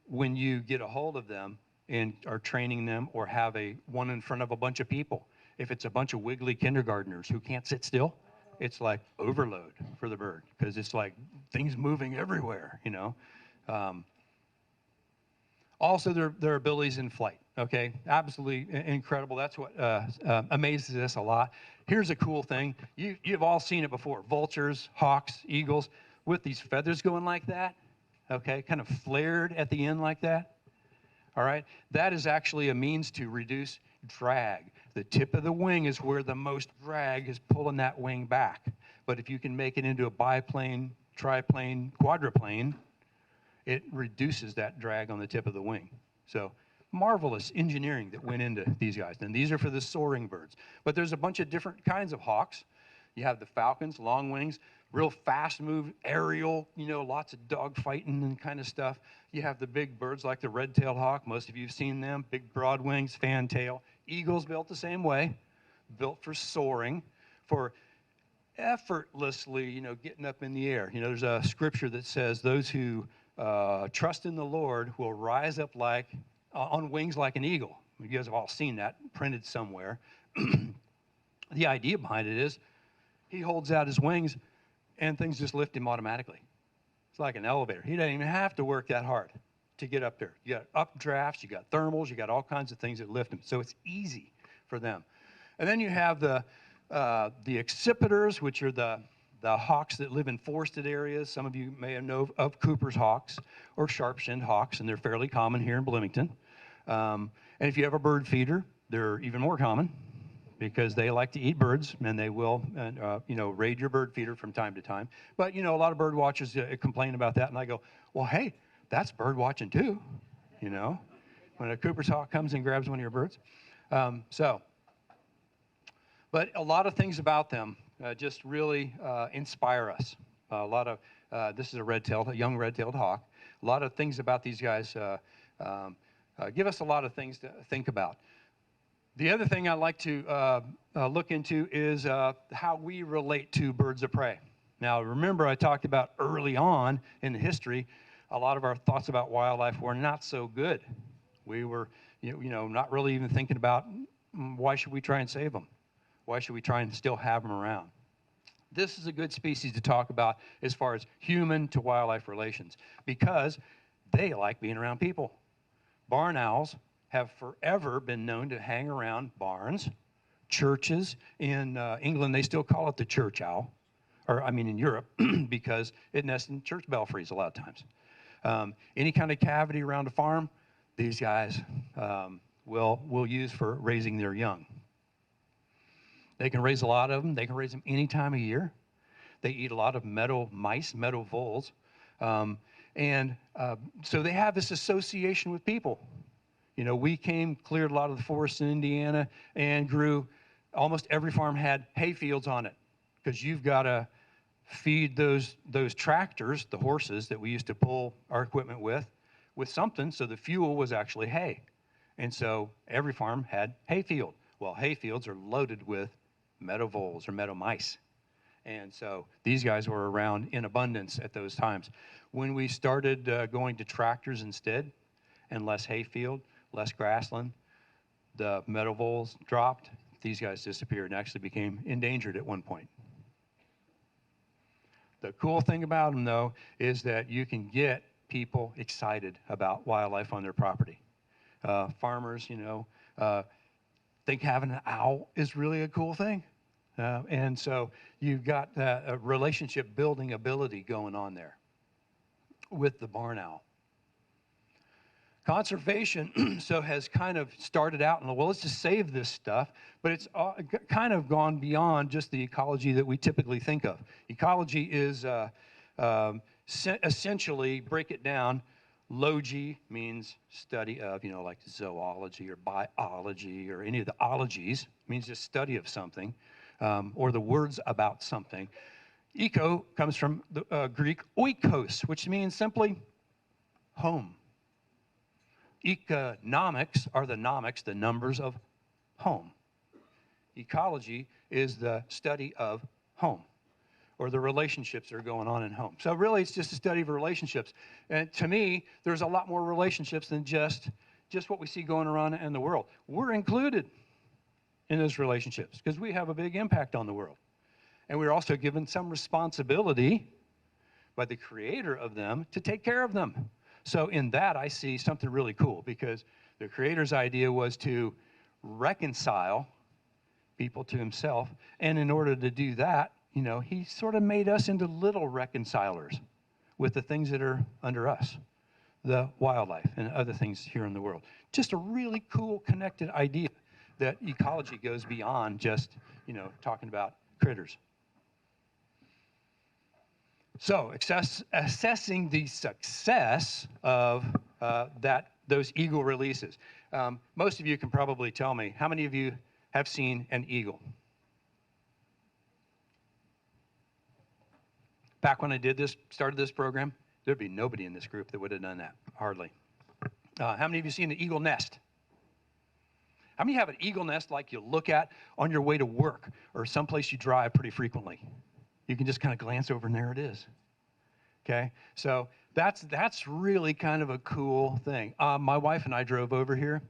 when you get a hold of them and are training them or have one in front of a bunch of people, if it's a bunch of wiggly kindergartners who can't sit still, it's like overload for the bird because it's like things moving everywhere, Also, their abilities in flight, okay? Absolutely incredible. That's what amazes us a lot. Here's a cool thing. You've all seen it before. Vultures, hawks, eagles, with these feathers going like that, okay? Kind of flared at the end like that, all right? That is actually a means to reduce drag. The tip of the wing is where the most drag is pulling that wing back. But if you can make it into a biplane, triplane, quadruplane, it reduces that drag on the tip of the wing. So marvelous engineering that went into these guys. And these are for the soaring birds. But there's a bunch of different kinds of hawks. You have the falcons, long wings, real fast move, aerial, lots of dog fighting and kind of stuff. You have the big birds like the red-tailed hawk. Most of you have seen them, big broad wings, fantail. Eagles built the same way, built for soaring, for effortlessly, getting up in the air. There's a scripture that says those who trust in the Lord will rise up on wings like an eagle. You guys have all seen that printed somewhere. The idea behind it is he holds out his wings and things just lift him automatically. It's like an elevator. He doesn't even have to work that hard to get up there. You got updrafts, you got thermals, you got all kinds of things that lift him. So it's easy for them. And then you have the accipiters, which are the hawks that live in forested areas. Some of you may know of Cooper's hawks or sharp-shinned hawks, and they're fairly common here in Bloomington. And if you have a bird feeder, they're even more common because they like to eat birds, and they will, raid your bird feeder from time to time. But, a lot of bird watchers complain about that, and I go, well, hey, that's bird watching too, when a Cooper's hawk comes and grabs one of your birds. But a lot of things about them just really inspire us. This is a young red-tailed hawk. A lot of things about these guys give us a lot of things to think about. The other thing I like to look into is how we relate to birds of prey. Now, remember I talked about early on in the history, a lot of our thoughts about wildlife were not so good. We were, not really even thinking about why should we try and save them? Why should we try and still have them around? This is a good species to talk about as far as human to wildlife relations because they like being around people. Barn owls have forever been known to hang around barns, churches. In England, they still call it the church owl, in Europe, because it nests in church belfries a lot of times. Any kind of cavity around a farm, these guys will use for raising their young. They can raise a lot of them. They can raise them any time of year. They eat a lot of meadow mice, meadow voles. So they have this association with people. We cleared a lot of the forests in Indiana and grew, almost every farm had hay fields on it because you've got to feed those tractors, the horses that we used to pull our equipment with something, so the fuel was actually hay. And so every farm had hay field. Well, hay fields are loaded with meadow voles or meadow mice. And so these guys were around in abundance at those times. When we started going to tractors instead and less hay field, less grassland, the meadow voles dropped, these guys disappeared and actually became endangered at one point. The cool thing about them, though, is that you can get people excited about wildlife on their property. Farmers, think having an owl is really a cool thing. And so you've got a relationship building ability going on there with the barn owl. Conservation has kind of started out, well, let's just save this stuff, but it's kind of gone beyond just the ecology that we typically think of. Ecology is essentially, break it down, logy means study of, like zoology or biology or any of the ologies, means just study of something, or the words about something. Eco comes from the Greek oikos, which means simply home. Economics are the nomics, the numbers of home. Ecology is the study of home, or the relationships that are going on in home. So really, it's just a study of relationships. And to me, there's a lot more relationships than just what we see going around in the world. We're included in those relationships because we have a big impact on the world. And we're also given some responsibility by the creator of them to take care of them. So in that, I see something really cool, because the creator's idea was to reconcile people to himself. And in order to do that, you know, he sort of made us into little reconcilers with the things that are under us, the wildlife and other things here in the world. Just a really cool connected idea that ecology goes beyond just, you know, talking about critters. So assessing the success of those eagle releases. Most of you can probably tell me, how many of you have seen an eagle? Back when I started this program, there'd be nobody in this group that would have done that, hardly. How many of you seen an eagle nest? How many have an eagle nest like you look at on your way to work or someplace you drive pretty frequently? You can just kind of glance over and there it is. Okay, so that's really kind of a cool thing. My wife and I drove over here.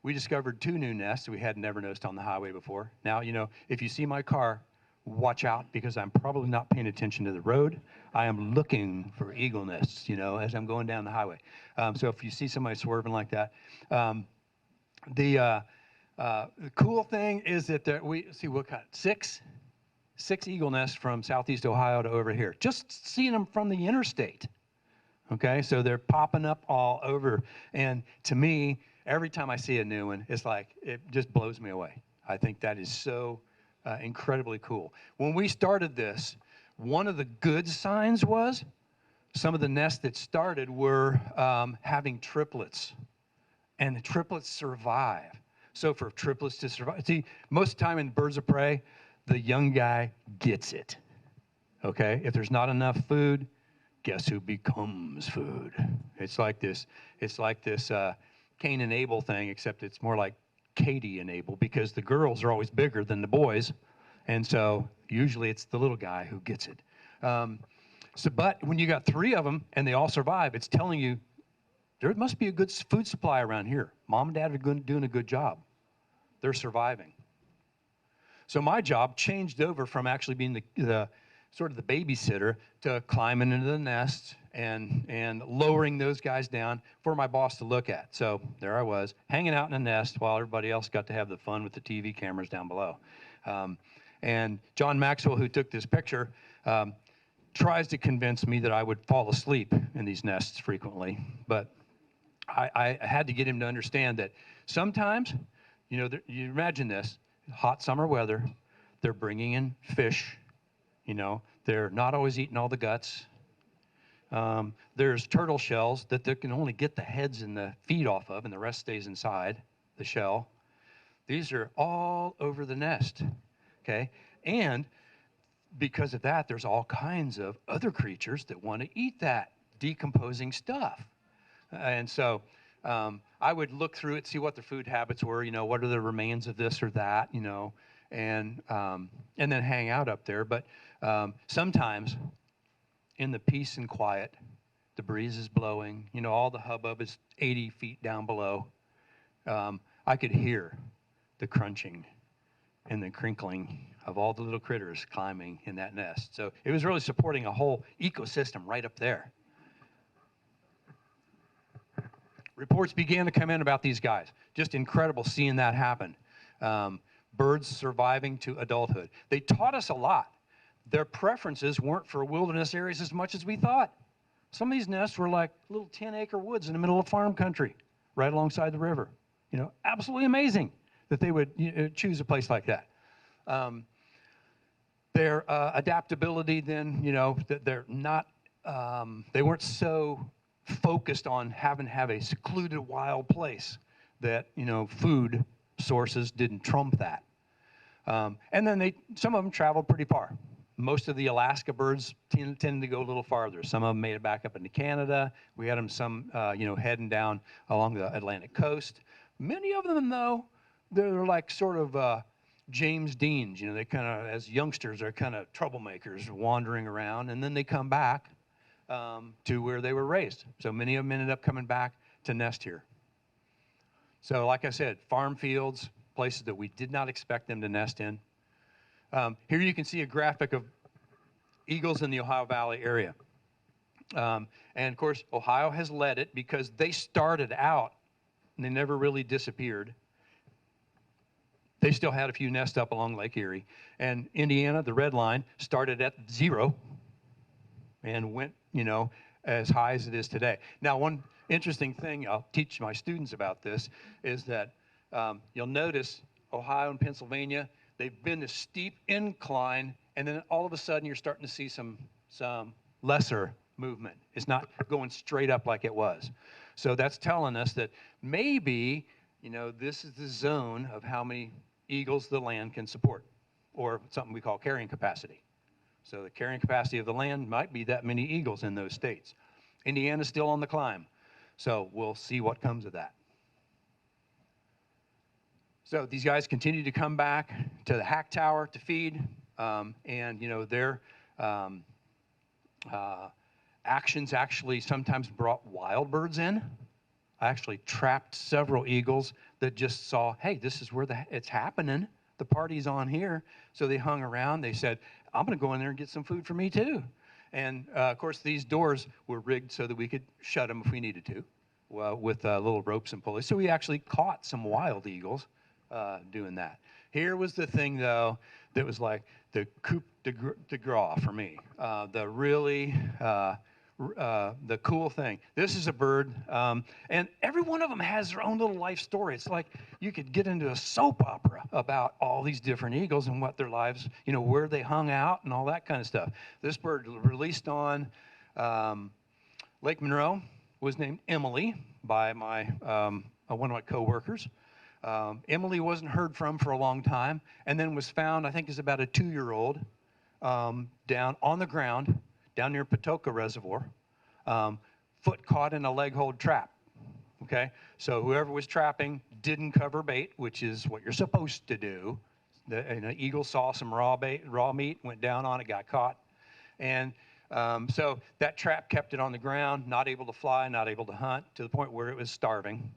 We discovered 2 new nests we had never noticed on the highway before. Now, you know, if you see my car, watch out, because I'm probably not paying attention to the road. I am looking for eagle nests, you know, as I'm going down the highway. So if you see somebody swerving like that, the cool thing is that we see what kind, six eagle nests from southeast Ohio to over here. Just seeing them from the interstate. Okay, so they're popping up all over, and to me, every time I see a new one, it's like it just blows me away. I think that is so incredibly cool. When we started this, one of the good signs was some of the nests that started were having triplets, and the triplets survive. So for triplets to survive, see, most of the time in birds of prey, the young guy gets it. Okay, if there's not enough food, guess who becomes food? It's like this Cain and Abel thing, except it's more like Katie and Abel, because the girls are always bigger than the boys, and so usually it's the little guy who gets it. But when you got 3 of them and they all survive, it's telling you there must be a good food supply around here. Mom and Dad are doing a good job. They're surviving. So my job changed over from actually being the sort of the babysitter to climbing into the nest and lowering those guys down for my boss to look at. So there I was, hanging out in a nest while everybody else got to have the fun with the TV cameras down below. And John Maxwell, who took this picture, tries to convince me that I would fall asleep in these nests frequently. But I had to get him to understand that sometimes, you know, you imagine this, hot summer weather, they're bringing in fish, you know, they're not always eating all the guts. There's turtle shells that they can only get the heads and the feet off of, and the rest stays inside the shell. These are all over the nest, okay? And because of that, there's all kinds of other creatures that want to eat that decomposing stuff. And so I would look through it, see what their food habits were, you know, what are the remains of this or that, you know, and then hang out up there. But sometimes in the peace and quiet, the breeze is blowing, you know, all the hubbub is 80 feet down below. I could hear the crunching and the crinkling of all the little critters climbing in that nest. So it was really supporting a whole ecosystem right up there. Reports began to come in about these guys. Just incredible seeing that happen. Birds surviving to adulthood. They taught us a lot. Their preferences weren't for wilderness areas as much as we thought. Some of these nests were like little 10-acre woods in the middle of farm country, right alongside the river. You know, absolutely amazing that they would choose a place like that. Their adaptability then, you know, that they're not, they weren't so focused on having to have a secluded wild place that, you know, food sources didn't trump that. And then some of them traveled pretty far. Most of the Alaska birds tend to go a little farther. Some of them made it back up into Canada. We had them heading down along the Atlantic coast. Many of them, though, they're like sort of James Deans. They kind of, as youngsters, are kind of troublemakers wandering around, and then they come back to where they were raised. So many of them ended up coming back to nest here. So like I said, farm fields, places that we did not expect them to nest in. Here you can see a graphic of eagles in the Ohio Valley area. And of course, Ohio has led it because they started out and they never really disappeared. They still had a few nests up along Lake Erie. And Indiana, the red line, started at 0 and went, as high as it is today. Now, one interesting thing I'll teach my students about this is that you'll notice Ohio and Pennsylvania, they've been a steep incline, and then all of a sudden you're starting to see some lesser movement. It's not going straight up like it was. So that's telling us that maybe, this is the zone of how many eagles the land can support, or something we call carrying capacity. So the carrying capacity of the land might be that many eagles in those states. Indiana's still on the climb, so we'll see what comes of that. So these guys continue to come back to the Hack Tower to feed, and their actions actually sometimes brought wild birds in. I actually trapped several eagles that just saw, hey, this is where it's happening. The party's on here. So they hung around. They said, I'm going to go in there and get some food for me too. And of course, these doors were rigged so that we could shut them if we needed to, with little ropes and pulleys. So we actually caught some wild eagles doing that. Here was the thing, though, that was like the coup de grace for me. The really, the cool thing. This is a bird, and every one of them has their own little life story. It's like you could get into a soap opera about all these different eagles and what their lives, where they hung out and all that kind of stuff. This bird released on Lake Monroe was named Emily by one of my coworkers. Emily wasn't heard from for a long time, and then was found, I think, as about a 2-year-old down on the ground, down near Patoka Reservoir, foot caught in a leg hold trap. Okay, so whoever was trapping didn't cover bait, which is what you're supposed to do. An eagle saw some raw meat, went down on it, got caught, and so that trap kept it on the ground, not able to fly, not able to hunt, to the point where it was starving.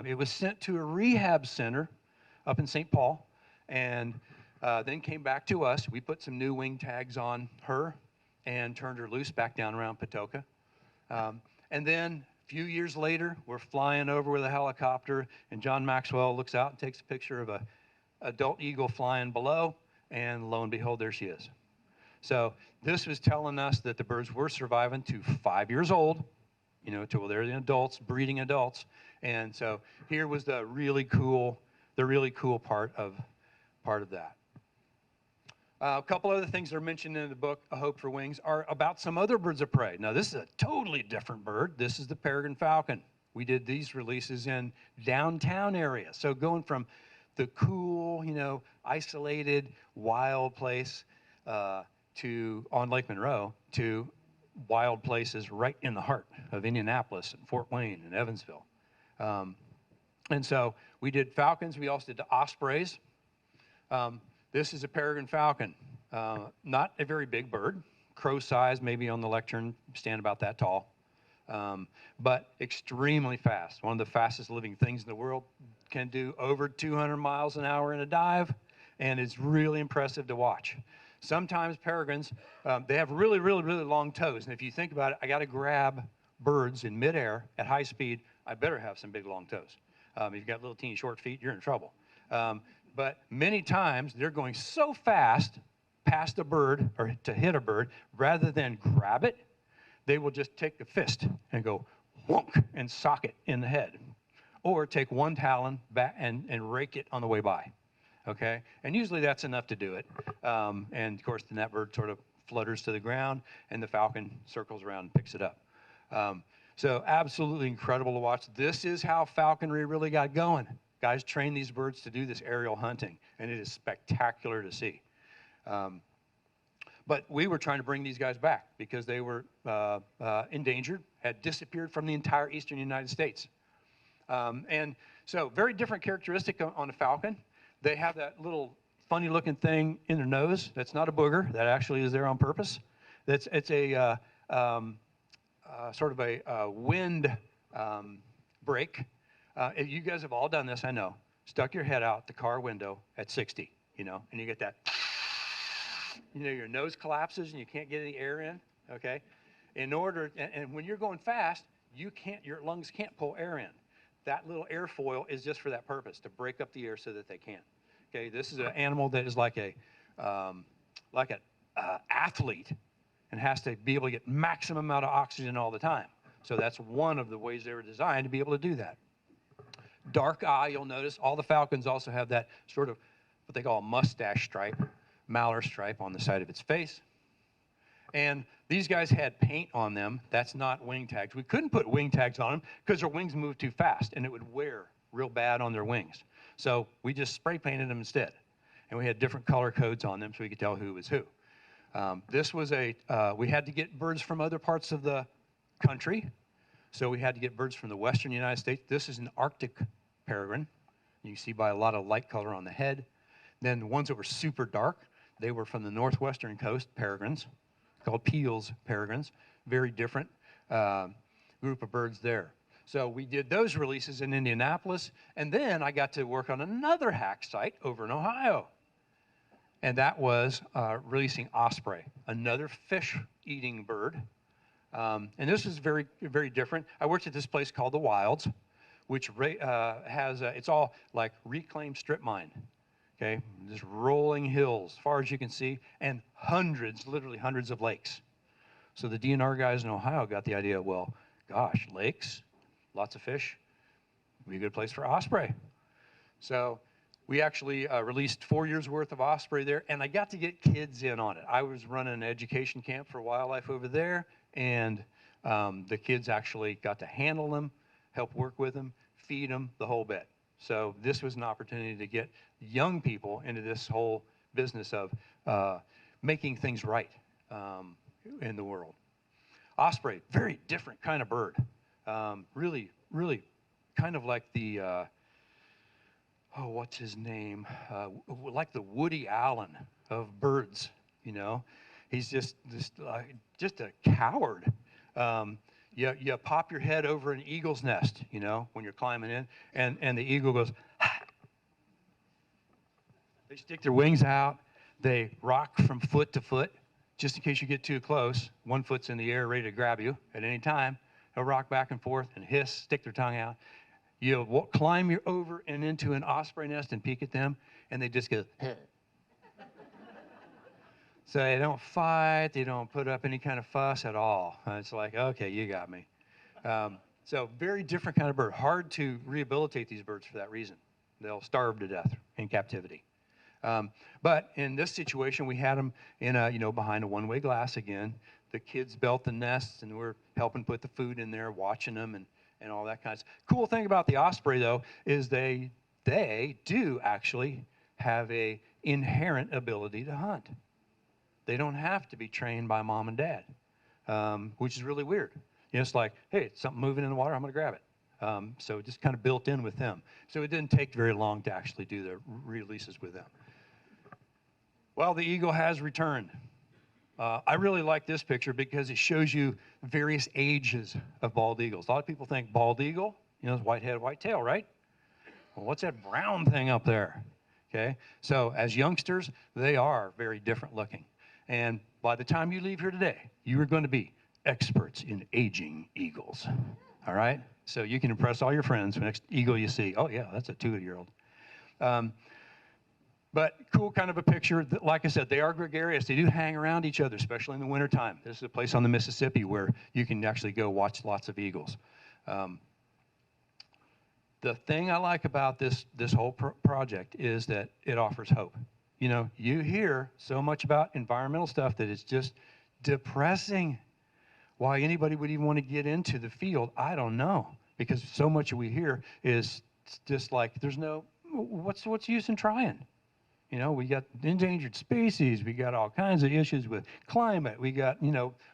It was sent to a rehab center up in St. Paul, and then came back to us. We put some new wing tags on her and turned her loose back down around Patoka. And then a few years later, we're flying over with a helicopter, and John Maxwell looks out and takes a picture of an adult eagle flying below, and lo and behold, there she is. So this was telling us that the birds were surviving to 5 years old, till they're the adults, breeding adults. And so here was the really cool part of that. A couple other things that are mentioned in the book, A Hope for Wings, are about some other birds of prey. Now, this is a totally different bird. This is the peregrine falcon. We did these releases in downtown areas. So going from the cool, isolated, wild place on Lake Monroe to wild places right in the heart of Indianapolis and Fort Wayne and Evansville. And so we did falcons. We also did the ospreys. This is a peregrine falcon. Not a very big bird. Crow size, maybe on the lectern, stand about that tall. But extremely fast. One of the fastest living things in the world. Can do over 200 miles an hour in a dive, and it's really impressive to watch. Sometimes peregrines, they have really, really, really long toes. And if you think about it, I got to grab birds in midair at high speed. I better have some big, long toes. If you've got little teeny short feet, you're in trouble. But many times they're going so fast past a bird or to hit a bird, rather than grab it, they will just take a fist and go whonk and sock it in the head. Or take one talon back and rake it on the way by. Okay? And usually that's enough to do it. And of course, then that bird sort of flutters to the ground, and the falcon circles around and picks it up. So absolutely incredible to watch. This is how falconry really got going. Guys train these birds to do this aerial hunting, and it is spectacular to see. But we were trying to bring these guys back because they were endangered, had disappeared from the entire eastern United States. And so very different characteristic on a falcon. They have that little funny looking thing in their nose. That's not a booger. That actually is there on purpose. It's a sort of a wind brake. You guys have all done this, I know. Stuck your head out the car window at 60, and you get that, your nose collapses and you can't get any air in, okay? And when you're going fast, your lungs can't pull air in. That little airfoil is just for that purpose, to break up the air so that they can. Okay, this is an animal that is like an athlete and has to be able to get maximum amount of oxygen all the time. So that's one of the ways they were designed to be able to do that. Dark eye, you'll notice all the falcons also have that sort of what they call a mustache stripe, malar stripe on the side of its face. And these guys had paint on them. That's not wing tags. We couldn't put wing tags on them because their wings moved too fast and it would wear real bad on their wings. So we just spray painted them instead. And we had different color codes on them so we could tell who was who. This was we had to get birds from other parts of the country. So we had to get birds from the western United States. This is an Arctic peregrine. You can see by a lot of light color on the head. Then the ones that were super dark, they were from the northwestern coast, peregrines, called Peel's peregrines. Very different group of birds there. So we did those releases in Indianapolis, and then I got to work on another hack site over in Ohio. And that was releasing osprey, another fish-eating bird. And this is very, very different. I worked at this place called The Wilds, which has, it's all like reclaimed strip mine, okay? Just rolling hills, as far as you can see, and hundreds, literally hundreds of lakes. So the DNR guys in Ohio got the idea, well, gosh, lakes, lots of fish, would be a good place for osprey. So we actually released 4 years worth of osprey there, and I got to get kids in on it. I was running an education camp for wildlife over there, and the kids actually got to handle them, help work with them, feed them, the whole bit. So this was an opportunity to get young people into this whole business of making things right in the world. Osprey, very different kind of bird. Really, really kind of like the, what's his name? Like the Woody Allen of birds, He's just a coward. You pop your head over an eagle's nest, when you're climbing in, and the eagle goes, ha! They stick their wings out. They rock from foot to foot, just in case you get too close. One foot's in the air, ready to grab you at any time. They'll rock back and forth and hiss, stick their tongue out. You climb over and into an osprey nest and peek at them, and they just go, huh. So they don't fight, they don't put up any kind of fuss at all. It's like, okay, you got me. So very different kind of bird. Hard to rehabilitate these birds for that reason. They'll starve to death in captivity. But in this situation, we had them in behind a one-way glass again. The kids built the nests, and we're helping put the food in there, watching them, and all that kind of stuff. Cool thing about the osprey, though, is they do actually have a inherent ability to hunt. They don't have to be trained by mom and dad, which is really weird. It's like, hey, it's something moving in the water, I'm going to grab it. So it just kind of built in with them. So it didn't take very long to actually do the releases with them. Well, the eagle has returned. I really like this picture because it shows you various ages of bald eagles. A lot of people think bald eagle, it's white head, white tail, right? Well, what's that brown thing up there? Okay, so as youngsters, they are very different looking. And by the time you leave here today, you are going to be experts in aging eagles. All right? So you can impress all your friends. The next eagle you see, oh, yeah, that's a 2-year-old. But cool kind of a picture. Like I said, they are gregarious. They do hang around each other, especially in the wintertime. This is a place on the Mississippi where you can actually go watch lots of eagles. The thing I like about this whole project is that it offers hope. You hear so much about environmental stuff that it's just depressing. Why anybody would even want to get into the field, I don't know. Because so much we hear is just like, there's no, what's the use in trying? You know, we got endangered species. We got all kinds of issues with climate. We got,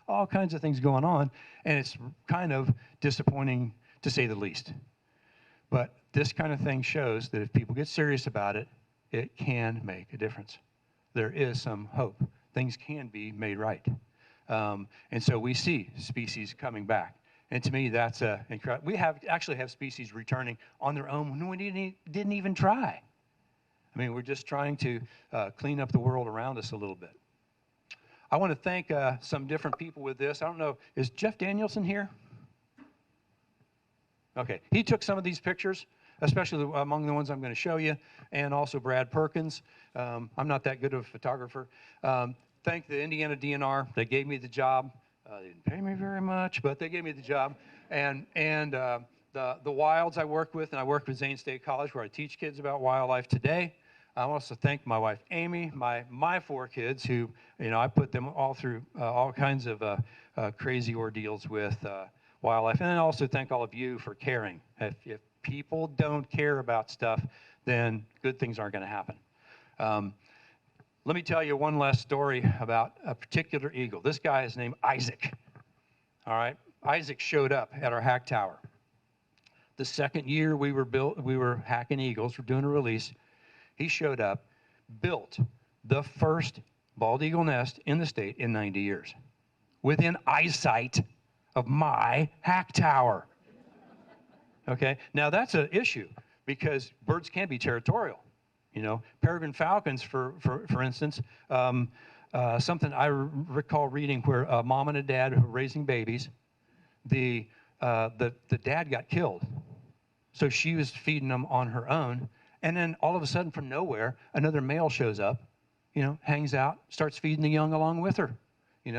all kinds of things going on. And it's kind of disappointing to say the least. But this kind of thing shows that if people get serious about it, it can make a difference. There is some hope. Things can be made right. And so we see species coming back. And to me, that's incredible. We actually have species returning on their own when we didn't even try. I mean, we're just trying to clean up the world around us a little bit. I want to thank some different people with this. I don't know, is Jeff Danielson here? Okay, he took some of these pictures, especially among the ones I'm going to show you, and also Brad Perkins. I'm not that good of a photographer. Thank the Indiana DNR. They gave me the job. They didn't pay me very much, but they gave me the job. And the wilds I worked with, and I worked with Zane State College, where I teach kids about wildlife today. I also thank my wife, Amy, my 4 kids, who, I put them all through all kinds of crazy ordeals with wildlife. And then also thank all of you for caring. If people don't care about stuff, then good things aren't going to happen. Let me tell you one last story about a particular eagle. This guy is named Isaac. All right, Isaac showed up at our hack tower. The second year we were hacking eagles, we're doing a release. He showed up, built the first bald eagle nest in the state in 90 years, within eyesight of my hack tower. Okay, now that's an issue because birds can be territorial. Peregrine falcons, for instance, something I recall reading where a mom and a dad were raising babies. The dad got killed, so she was feeding them on her own. And then all of a sudden, from nowhere, another male shows up, hangs out, starts feeding the young along with her.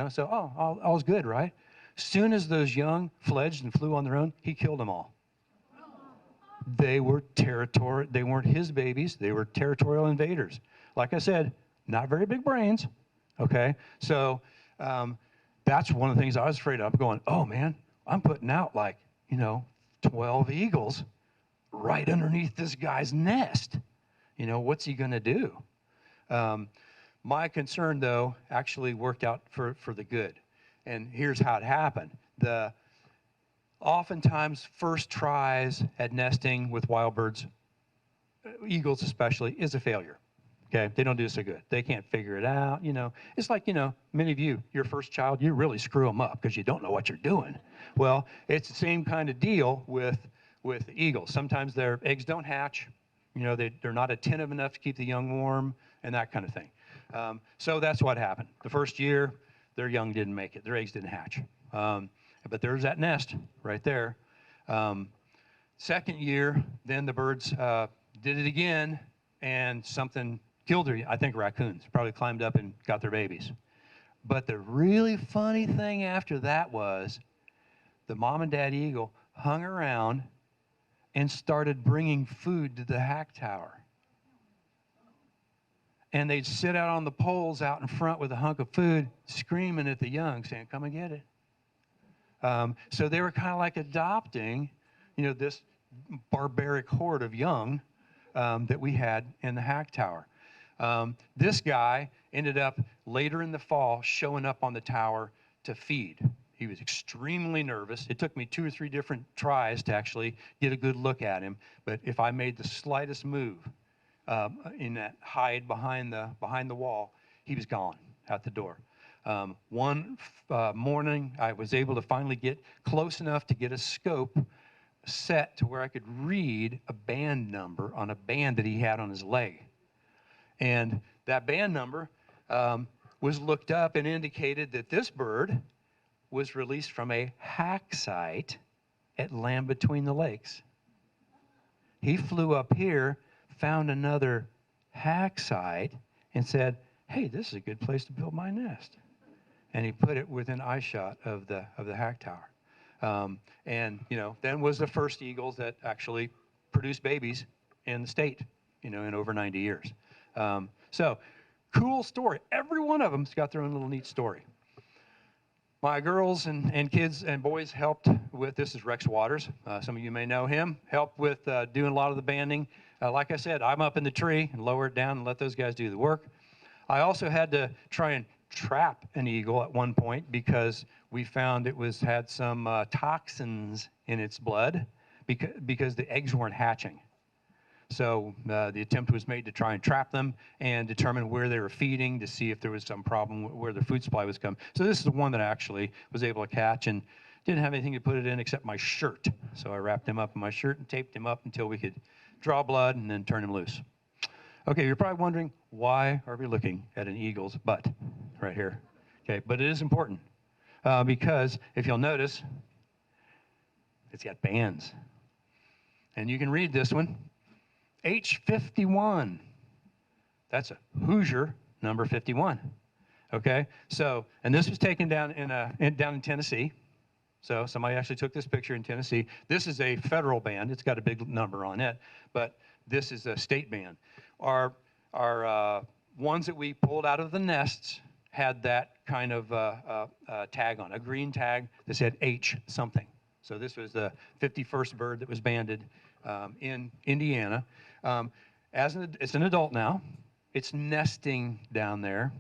So all's good, right? Soon as those young fledged and flew on their own, he killed them all. They were territorial. They weren't his babies. They were territorial invaders. Like I said, not very big brains. Okay, so that's one of the things I was afraid of. I'm going, oh man, I'm putting out 12 eagles right underneath this guy's nest. What's he going to do? My concern, though, actually worked out for the good. And here's how it happened. Oftentimes, first tries at nesting with wild birds, eagles especially, is a failure. Okay, they don't do so good. They can't figure it out. It's like, many of you, your first child, you really screw them up because you don't know what you're doing. Well, it's the same kind of deal with eagles. Sometimes their eggs don't hatch. They're not attentive enough to keep the young warm and that kind of thing. So that's what happened. The first year, their young didn't make it. Their eggs didn't hatch. But there's that nest right there. Second year, then the birds did it again, and something killed her. I think raccoons probably climbed up and got their babies. But the really funny thing after that was the mom and dad eagle hung around and started bringing food to the hack tower. And they'd sit out on the poles out in front with a hunk of food, screaming at the young, saying, come and get it. So they were kind of like adopting, this barbaric horde of young that we had in the hack tower. This guy ended up later in the fall showing up on the tower to feed. He was extremely nervous. It took me 2 or 3 different tries to actually get a good look at him. But if I made the slightest move in that hide behind the wall, he was gone out the door. One morning, I was able to finally get close enough to get a scope set to where I could read a band number on a band that he had on his leg. And that band number was looked up and indicated that this bird was released from a hack site at Land Between the Lakes. He flew up here, found another hack site, and said, hey, this is a good place to build my nest. And he put it within eyeshot of the hack tower. And then was the first eagles that actually produced babies in the state, in over 90 years. So cool story. Every one of them's got their own little neat story. My girls and kids and boys helped with, this is Rex Waters. Some of you may know him, helped with doing a lot of the banding. Like I said, I'm up in the tree and lower it down and let those guys do the work. I also had to try and trap an eagle at one point because we found it had some toxins in its blood because the eggs weren't hatching. So the attempt was made to try and trap them and determine where they were feeding to see if there was some problem where their food supply was coming. So this is the one that I actually was able to catch and didn't have anything to put it in except my shirt. So I wrapped him up in my shirt and taped him up until we could draw blood and then turn him loose. Okay, you're probably wondering, why are we looking at an eagle's butt right here? Okay, but it is important because if you'll notice, it's got bands. And you can read this one. H51. That's a Hoosier number 51. Okay, so, and this was taken down in Tennessee. So somebody actually took this picture in Tennessee. This is a federal band. It's got a big number on it, but this is a state band. Our ones that we pulled out of the nests had that kind of tag on, a green tag that said H something. So this was the 51st bird that was banded in Indiana. It's an adult now. It's nesting down there.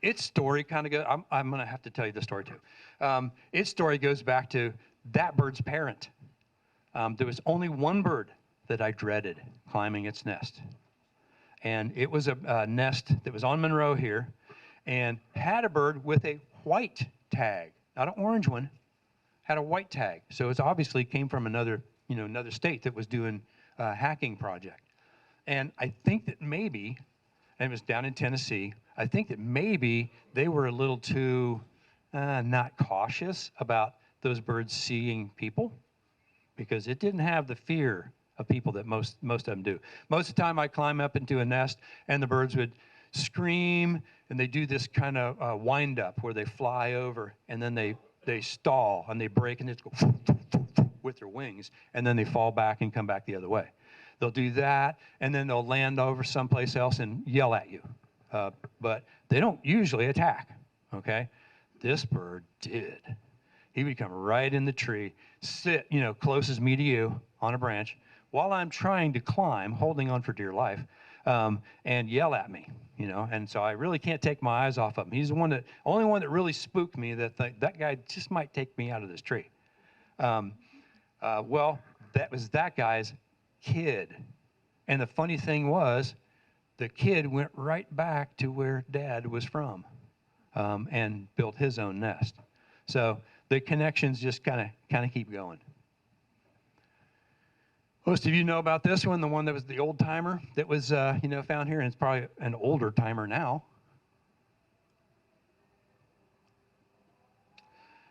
Its story kind of goes, I'm going to have to tell you the story too. Its story goes back to that bird's parent. There was only one bird that I dreaded climbing its nest. And it was a nest that was on Monroe here and had a bird with a white tag, not an orange one, had a white tag. So it obviously came from another state that was doing a hacking project. And I think that maybe, and it was down in Tennessee, I think that maybe they were a little too not cautious about those birds seeing people because it didn't have the fear of people that most of them do. Most of the time I climb up into a nest and the birds would scream and they do this kind of wind up where they fly over and then they stall and they break and they just go with their wings and then they fall back and come back the other way. They'll do that and then they'll land over someplace else and yell at you. But they don't usually attack, okay? This bird did. He would come right in the tree, sit, close as me to you on a branch while I'm trying to climb, holding on for dear life, and yell at me, And so I really can't take my eyes off of him. He's the only one that really spooked me that that guy just might take me out of this tree. Well, that was that guy's kid. And the funny thing was, the kid went right back to where Dad was from and built his own nest. So the connections just kind of keep going. Most of you know about this one, the one that was the old timer that was found here, and it's probably an older timer now.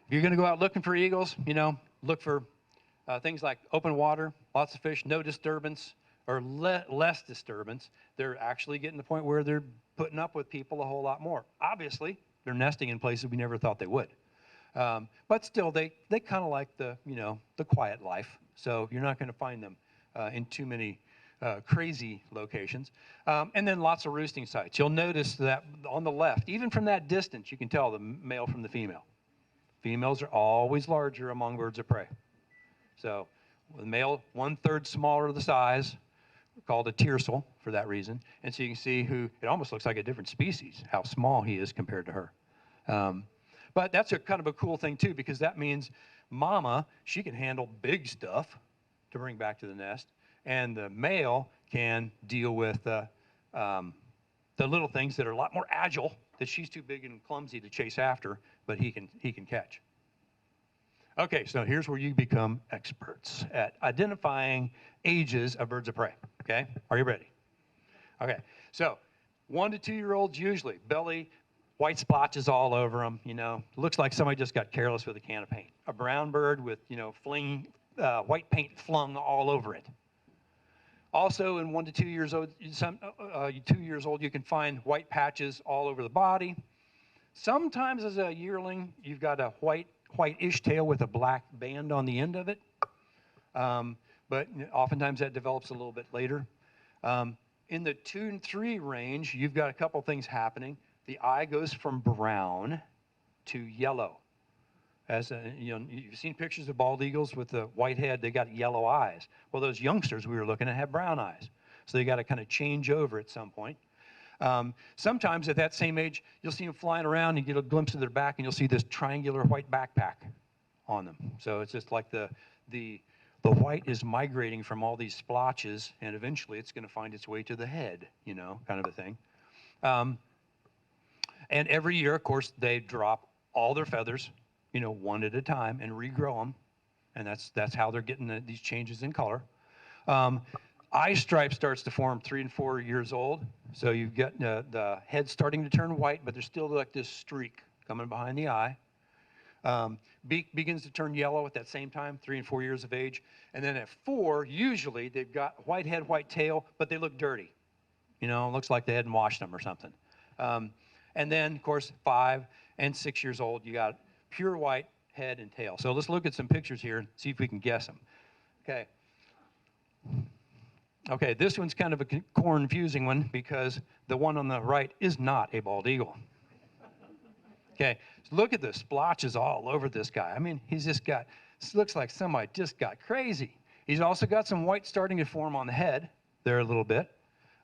If you're going to go out looking for eagles, look for things like open water, lots of fish, no disturbance, or less disturbance. They're actually getting to the point where they're putting up with people a whole lot more. Obviously, they're nesting in places we never thought they would. But still, they kind of like the quiet life. So you're not going to find them in too many crazy locations. And then lots of roosting sites. You'll notice that on the left, even from that distance, you can tell the male from the female. Females are always larger among birds of prey. So the male, 1/3 smaller the size, called a tiercel for that reason. And so you can see it almost looks like a different species, how small he is compared to her. But that's kind of a cool thing too, because that means mama, she can handle big stuff to bring back to the nest, and the male can deal with the little things that are a lot more agile, that she's too big and clumsy to chase after, but he can catch. Okay, so here's where you become experts at identifying ages of birds of prey. Okay, are you ready? Okay, so 1 to 2 year olds usually, belly, white splotches all over them, looks like somebody just got careless with a can of paint. A brown bird with, white paint flung all over it. Also, in 1 to 2 years old, 2 years old, you can find white patches all over the body. Sometimes as a yearling, you've got a whitish tail with a black band on the end of it. But oftentimes that develops a little bit later. In the 2 and 3 range, you've got a couple things happening. The eye goes from brown to yellow. You've seen pictures of bald eagles with the white head, they got yellow eyes. Well, those youngsters we were looking at have brown eyes. So they got to kind of change over at some point. Sometimes at that same age, you'll see them flying around and you get a glimpse of their back and you'll see this triangular white backpack on them. So it's just like the white is migrating from all these splotches and eventually it's going to find its way to the head, kind of a thing. And every year, of course, they drop all their feathers, one at a time and regrow them. And that's how they're getting these changes in color. Eye stripe starts to form 3 and 4 years old. So you've got the head starting to turn white, but there's still like this streak coming behind the eye. Beak begins to turn yellow at that same time, 3 and 4 years of age. And then at 4, usually they've got white head, white tail, but they look dirty. Looks like they hadn't washed them or something. And then, of course, 5 and 6 years old, you got pure white head and tail. So let's look at some pictures here and see if we can guess them. Okay, this one's kind of a confusing one because the one on the right is not a bald eagle. Okay, so look at the splotches all over this guy. I mean, this looks like somebody just got crazy. He's also got some white starting to form on the head there a little bit.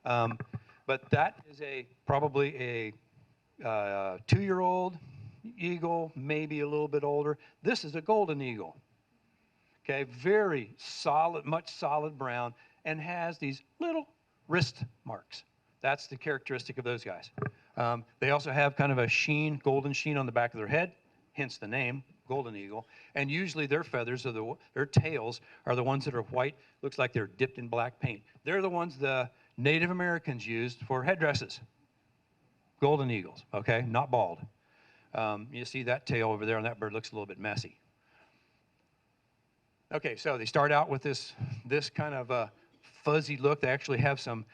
But that is probably a 2-year-old eagle, maybe a little bit older. This is a golden eagle. Okay, very solid, much solid brown, and has these little wrist marks. That's the characteristic of those guys. They also have kind of a sheen, golden sheen on the back of their head, hence the name, golden eagle. And usually their feathers, their tails, are the ones that are white. Looks like they're dipped in black paint. They're the ones the Native Americans used for headdresses. Golden eagles, okay, not bald. You see that tail over there on that bird looks a little bit messy. Okay, so they start out with this kind of fuzzy look. They actually have some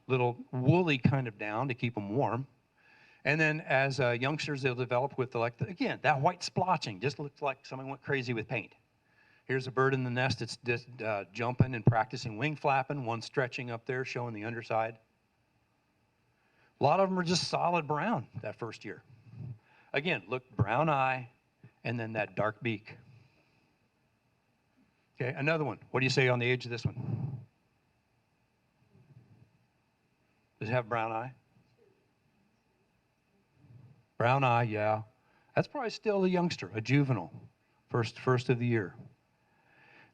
little woolly kind of down to keep them warm. And then as youngsters, they'll develop with, again, that white splotching. Just looks like someone went crazy with paint. Here's a bird in the nest that's just jumping and practicing wing flapping. One stretching up there, showing the underside. A lot of them are just solid brown that first year. Again, look, brown eye, and then that dark beak. Okay, another one. What do you say on the age of this one? Does it have brown eye? Brown eye, yeah. That's probably still a youngster, a juvenile, first of the year.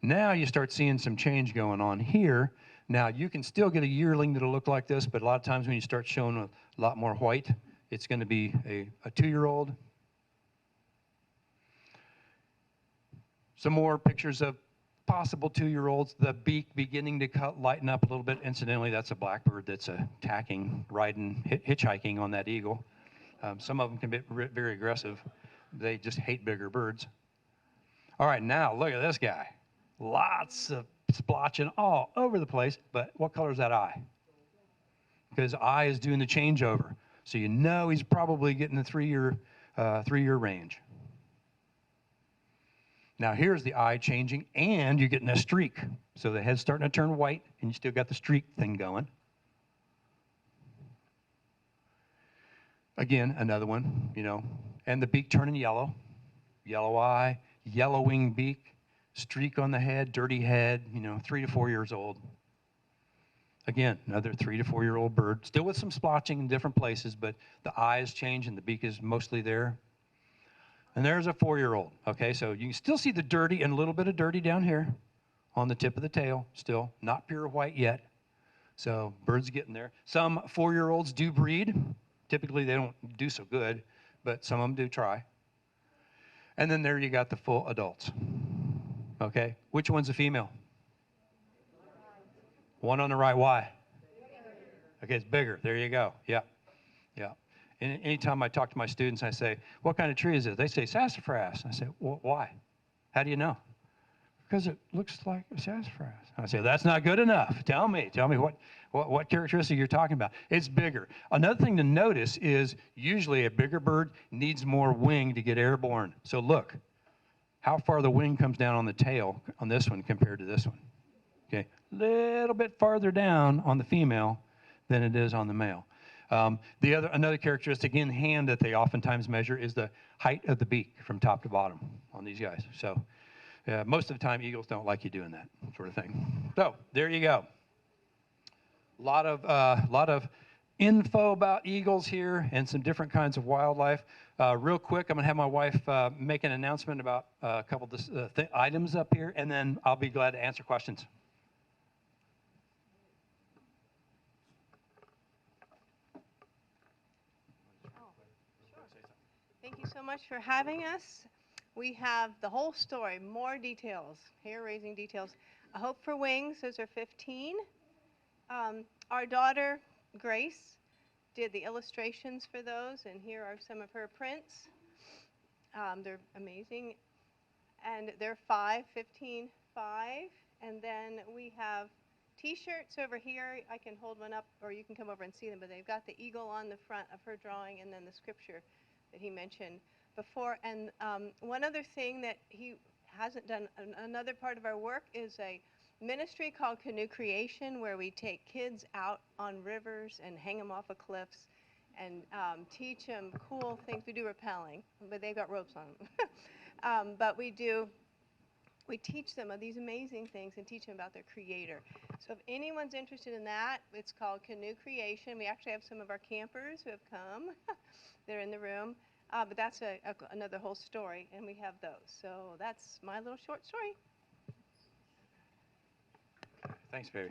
Now you start seeing some change going on here. Now you can still get a yearling that'll look like this, but a lot of times when you start showing a lot more white, it's going to be a 2-year-old. Some more pictures of possible 2-year-olds. The beak beginning to lighten up a little bit. Incidentally, that's a blackbird that's attacking, riding, hitchhiking on that eagle. Some of them can be very aggressive. They just hate bigger birds. All right, now look at this guy. Lots of splotching all over the place, but what color is that eye? Because eye is doing the changeover. So you know he's probably getting the 3-year range. Now here's the eye changing, and you're getting a streak. So the head's starting to turn white, and you still got the streak thing going. Again, another one, and the beak turning yellow. Yellow eye, yellowing beak, streak on the head, dirty head, 3 to 4 years old. Again, another 3 to 4 year old bird, still with some splotching in different places, but the eyes change and the beak is mostly there. And there's a 4-year-old, okay? So you can still see the dirty and a little bit of dirty down here on the tip of the tail, still not pure white yet. So birds getting there. Some 4-year-olds do breed. Typically they don't do so good, but some of them do try. And then there you got the full adults, okay? Which one's a female? One on the right, why? Okay, it's bigger. There you go. Yeah, yeah. And anytime I talk to my students, I say, what kind of tree is it? They say sassafras. I say, well, why? How do you know? Because it looks like a sassafras. I say, that's not good enough. Tell me what characteristic you're talking about. It's bigger. Another thing to notice is usually a bigger bird needs more wing to get airborne. So look, how far the wing comes down on the tail on this one compared to this one. Okay, little bit farther down on the female than it is on the male. Another characteristic in hand that they oftentimes measure is the height of the beak from top to bottom on these guys. So most of the time, eagles don't like you doing that sort of thing. So there you go. Lot of info about eagles here and some different kinds of wildlife. Real quick, I'm going to have my wife make an announcement about a couple of items up here, and then I'll be glad to answer questions. Thank you so much for having us. We have the whole story, more details, hair-raising details. A Hope for Wings, those are 15. Our daughter, Grace, did the illustrations for those, and here are some of her prints. They're amazing. And they're 5, 15, 5. And then we have T-shirts over here. I can hold one up, or you can come over and see them, but they've got the eagle on the front of her drawing, and then the scripture that he mentioned before. And one other thing that he hasn't done, another part of our work is a ministry called Canoe Creation, where we take kids out on rivers and hang them off of cliffs and teach them cool things. We do rappelling, but they've got ropes on them. But we teach them of these amazing things and teach them about their creator. So if anyone's interested in that, it's called Canoe Creation. We actually have some of our campers who have come. They're in the room. But that's another whole story, and we have those. So that's my little short story. Thanks, baby.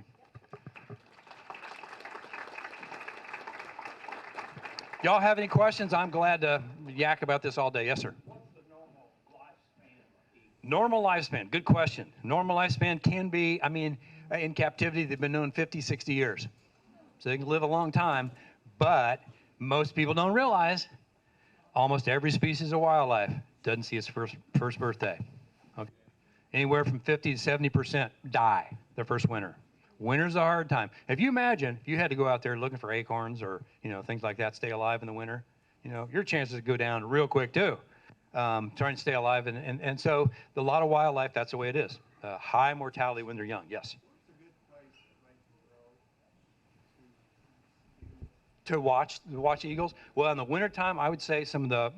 Y'all have any questions? I'm glad to yak about this all day. Yes, sir. What's the normal lifespan of eagles? Normal lifespan, good question. Normal lifespan can be, in captivity, they've been known 50, 60 years. So they can live a long time, but most people don't realize almost every species of wildlife doesn't see its first birthday. Okay. Anywhere from 50 to 70% die their first winter. Winter's a hard time. If you imagine if you had to go out there looking for acorns or things like that, stay alive in the winter, your chances go down real quick too. Trying to stay alive, and so a lot of wildlife, that's the way it is. High mortality when they're young. Yes. To watch eagles? Well, in the wintertime, I would say some of the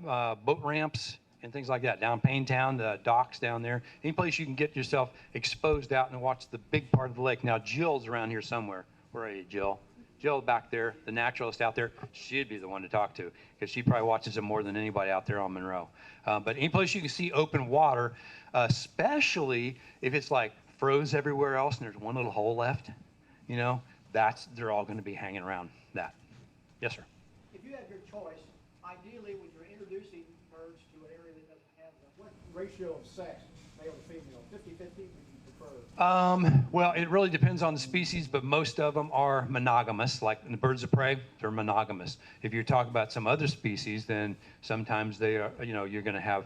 boat ramps and things like that, down Paintown, the docks down there, any place you can get yourself exposed out and watch the big part of the lake. Now, Jill's around here somewhere. Where are you, Jill? Jill back there, the naturalist out there, she'd be the one to talk to because she probably watches them more than anybody out there on Monroe. But any place you can see open water, especially if it's like froze everywhere else and there's one little hole left, they're all going to be hanging around that. Yes, sir. If you had your choice, ideally when you're introducing birds to an area that doesn't have them, what ratio of sex, male to female, 50-50, would you prefer? Well, it really depends on the species, but most of them are monogamous. Like in the birds of prey, they're monogamous. If you're talking about some other species, then sometimes they are, you're going to have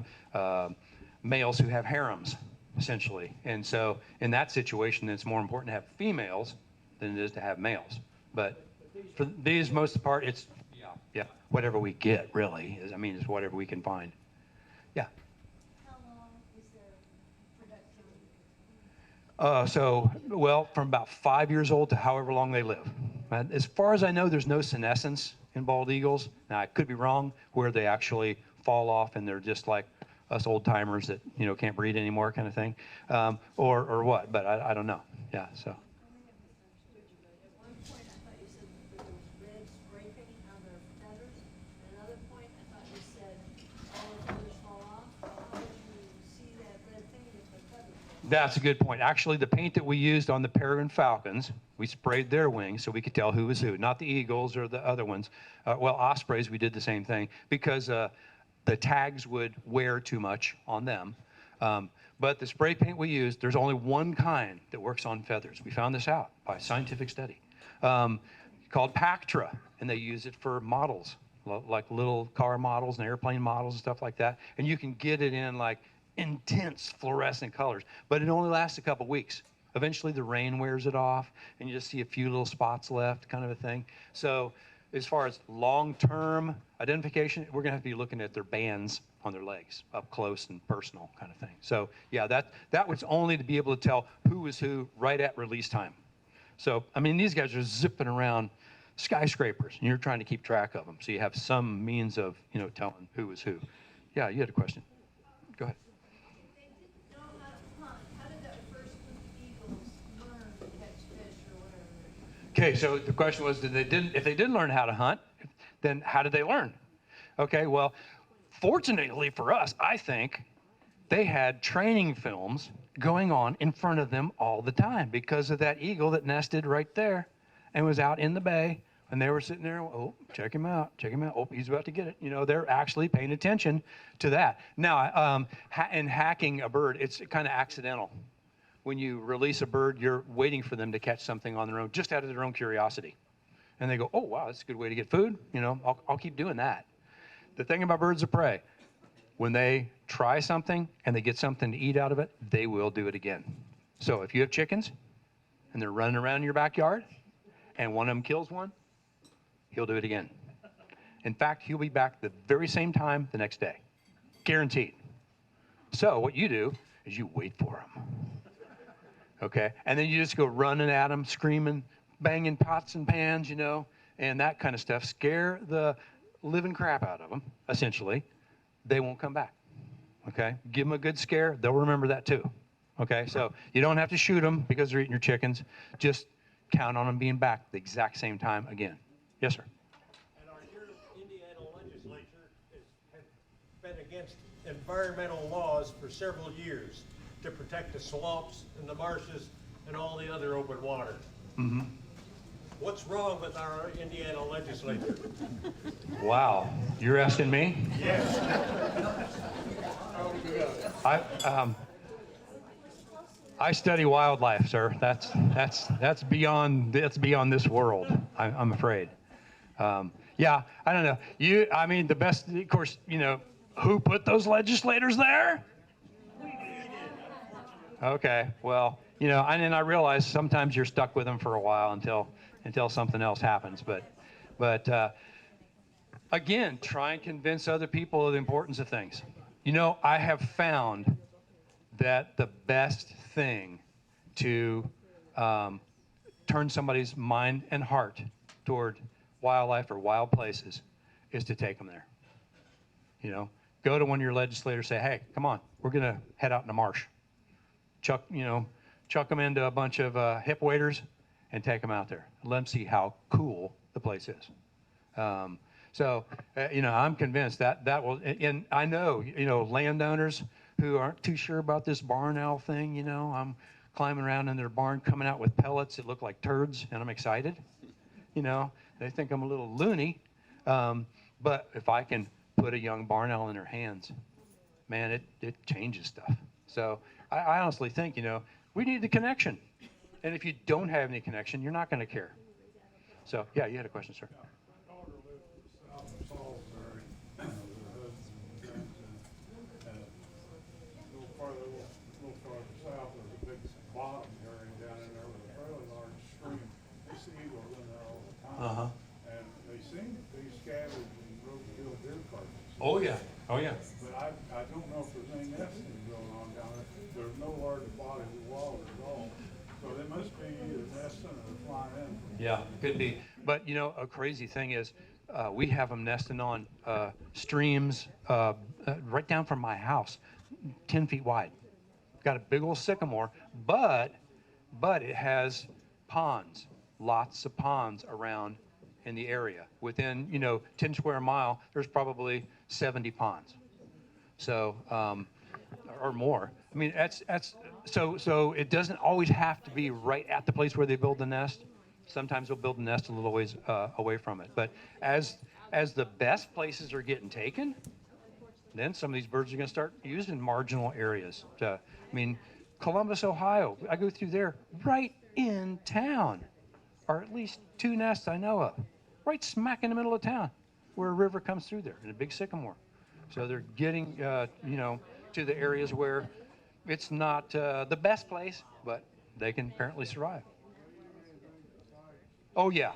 males who have harems, essentially. And so in that situation, it's more important to have females than it is to have males. But for these, most of the part, it's whatever we get, really. It's whatever we can find. Yeah. How long is their production? From about 5 years old to however long they live. As far as I know, there's no senescence in bald eagles. Now, I could be wrong, where they actually fall off and they're just like us old timers that can't breed anymore, kind of thing, or what. But I don't know. Yeah. So. That's a good point. Actually, the paint that we used on the peregrine falcons, we sprayed their wings so we could tell who was who, not the eagles or the other ones. Ospreys, we did the same thing because the tags would wear too much on them. But the spray paint we used, there's only one kind that works on feathers. We found this out by scientific study called Pactra, and they use it for models, like little car models and airplane models and stuff like that. And you can get it in like intense fluorescent colors, but it only lasts a couple weeks. Eventually the rain wears it off and you just see a few little spots left, kind of a thing. So as far as long-term identification, we're gonna have to be looking at their bands on their legs up close and personal, kind of thing. So yeah, that was only to be able to tell who was who right at release time. So these guys are zipping around skyscrapers, and you're trying to keep track of them. So you have some means of, telling who is who. Yeah, you had a question. Go ahead. If they didn't know how to hunt, how did that first group of eagles learn to catch fish or whatever? Okay, so the question was, if they didn't learn how to hunt, then how did they learn? Okay, well, fortunately for us, I think they had training films going on in front of them all the time because of that eagle that nested right there and was out in the bay. And they were sitting there, oh, check him out. Oh, he's about to get it. They're actually paying attention to that. Now, in hacking a bird, it's kind of accidental. When you release a bird, you're waiting for them to catch something on their own, just out of their own curiosity. And they go, oh, wow, that's a good way to get food. I'll keep doing that. The thing about birds of prey, when they try something and they get something to eat out of it, they will do it again. So if you have chickens and they're running around in your backyard and one of them kills one, he'll do it again. In fact, he'll be back the very same time the next day. Guaranteed. So what you do is you wait for him. Okay? And then you just go running at him, screaming, banging pots and pans, and that kind of stuff. Scare the living crap out of them, essentially. They won't come back. Okay? Give them a good scare. They'll remember that too. Okay? So you don't have to shoot them because they're eating your chickens. Just count on them being back the exact same time again. Yes, sir. And your Indiana legislature has been against environmental laws for several years to protect the swamps and the marshes and all the other open water. Mm-hmm. What's wrong with our Indiana legislature? Wow. You're asking me? Yes. I study wildlife, sir. That's beyond this world. I'm afraid. Yeah, I don't know. The best, of course, who put those legislators there? Okay, well, and then I realize sometimes you're stuck with them for a while until something else happens. But again, try and convince other people of the importance of things. I have found that the best thing to turn somebody's mind and heart toward wildlife or wild places is to take them there. Go to one of your legislators, say, hey, come on, we're going to head out in the marsh. Chuck them into a bunch of hip waders and take them out there. Let them see how cool the place is. I'm convinced that will, and I know, landowners who aren't too sure about this barn owl thing, I'm climbing around in their barn coming out with pellets that look like turds, and I'm excited. They think I'm a little loony. But if I can put a young barn owl in their hands, man, it changes stuff. So I honestly think, we need the connection. And if you don't have any connection, you're not going to care. So, yeah, you had a question, sir. My daughter lives south of Salisbury. Her husband and a little farther south, there's a big bottom area down in there with a fairly large stream. They see eagles in there all the time. Uh-huh. And they seem to be scattered in road-to-hill deer carcasses. Oh, yeah. Oh, yeah. But I don't know if there's any nesting going on down there. There's no large bodies of water at all. So they must be either nesting or flying in. Yeah, could be. But, a crazy thing is we have them nesting on streams right down from my house, 10 feet wide. Got a big old sycamore, but it has ponds, lots of ponds around in the area. Within, 10 square mile, there's probably 70 ponds. So, or more. I mean, so it doesn't always have to be right at the place where they build the nest. Sometimes they'll build the nest a little ways away from it. But as the best places are getting taken, then some of these birds are going to start using marginal areas. Columbus, Ohio, I go through there right in town, or at least 2 nests I know of, right smack in the middle of town where a river comes through there in a big sycamore. So they're getting, to the areas where it's not the best place, but they can apparently survive. Oh, yeah.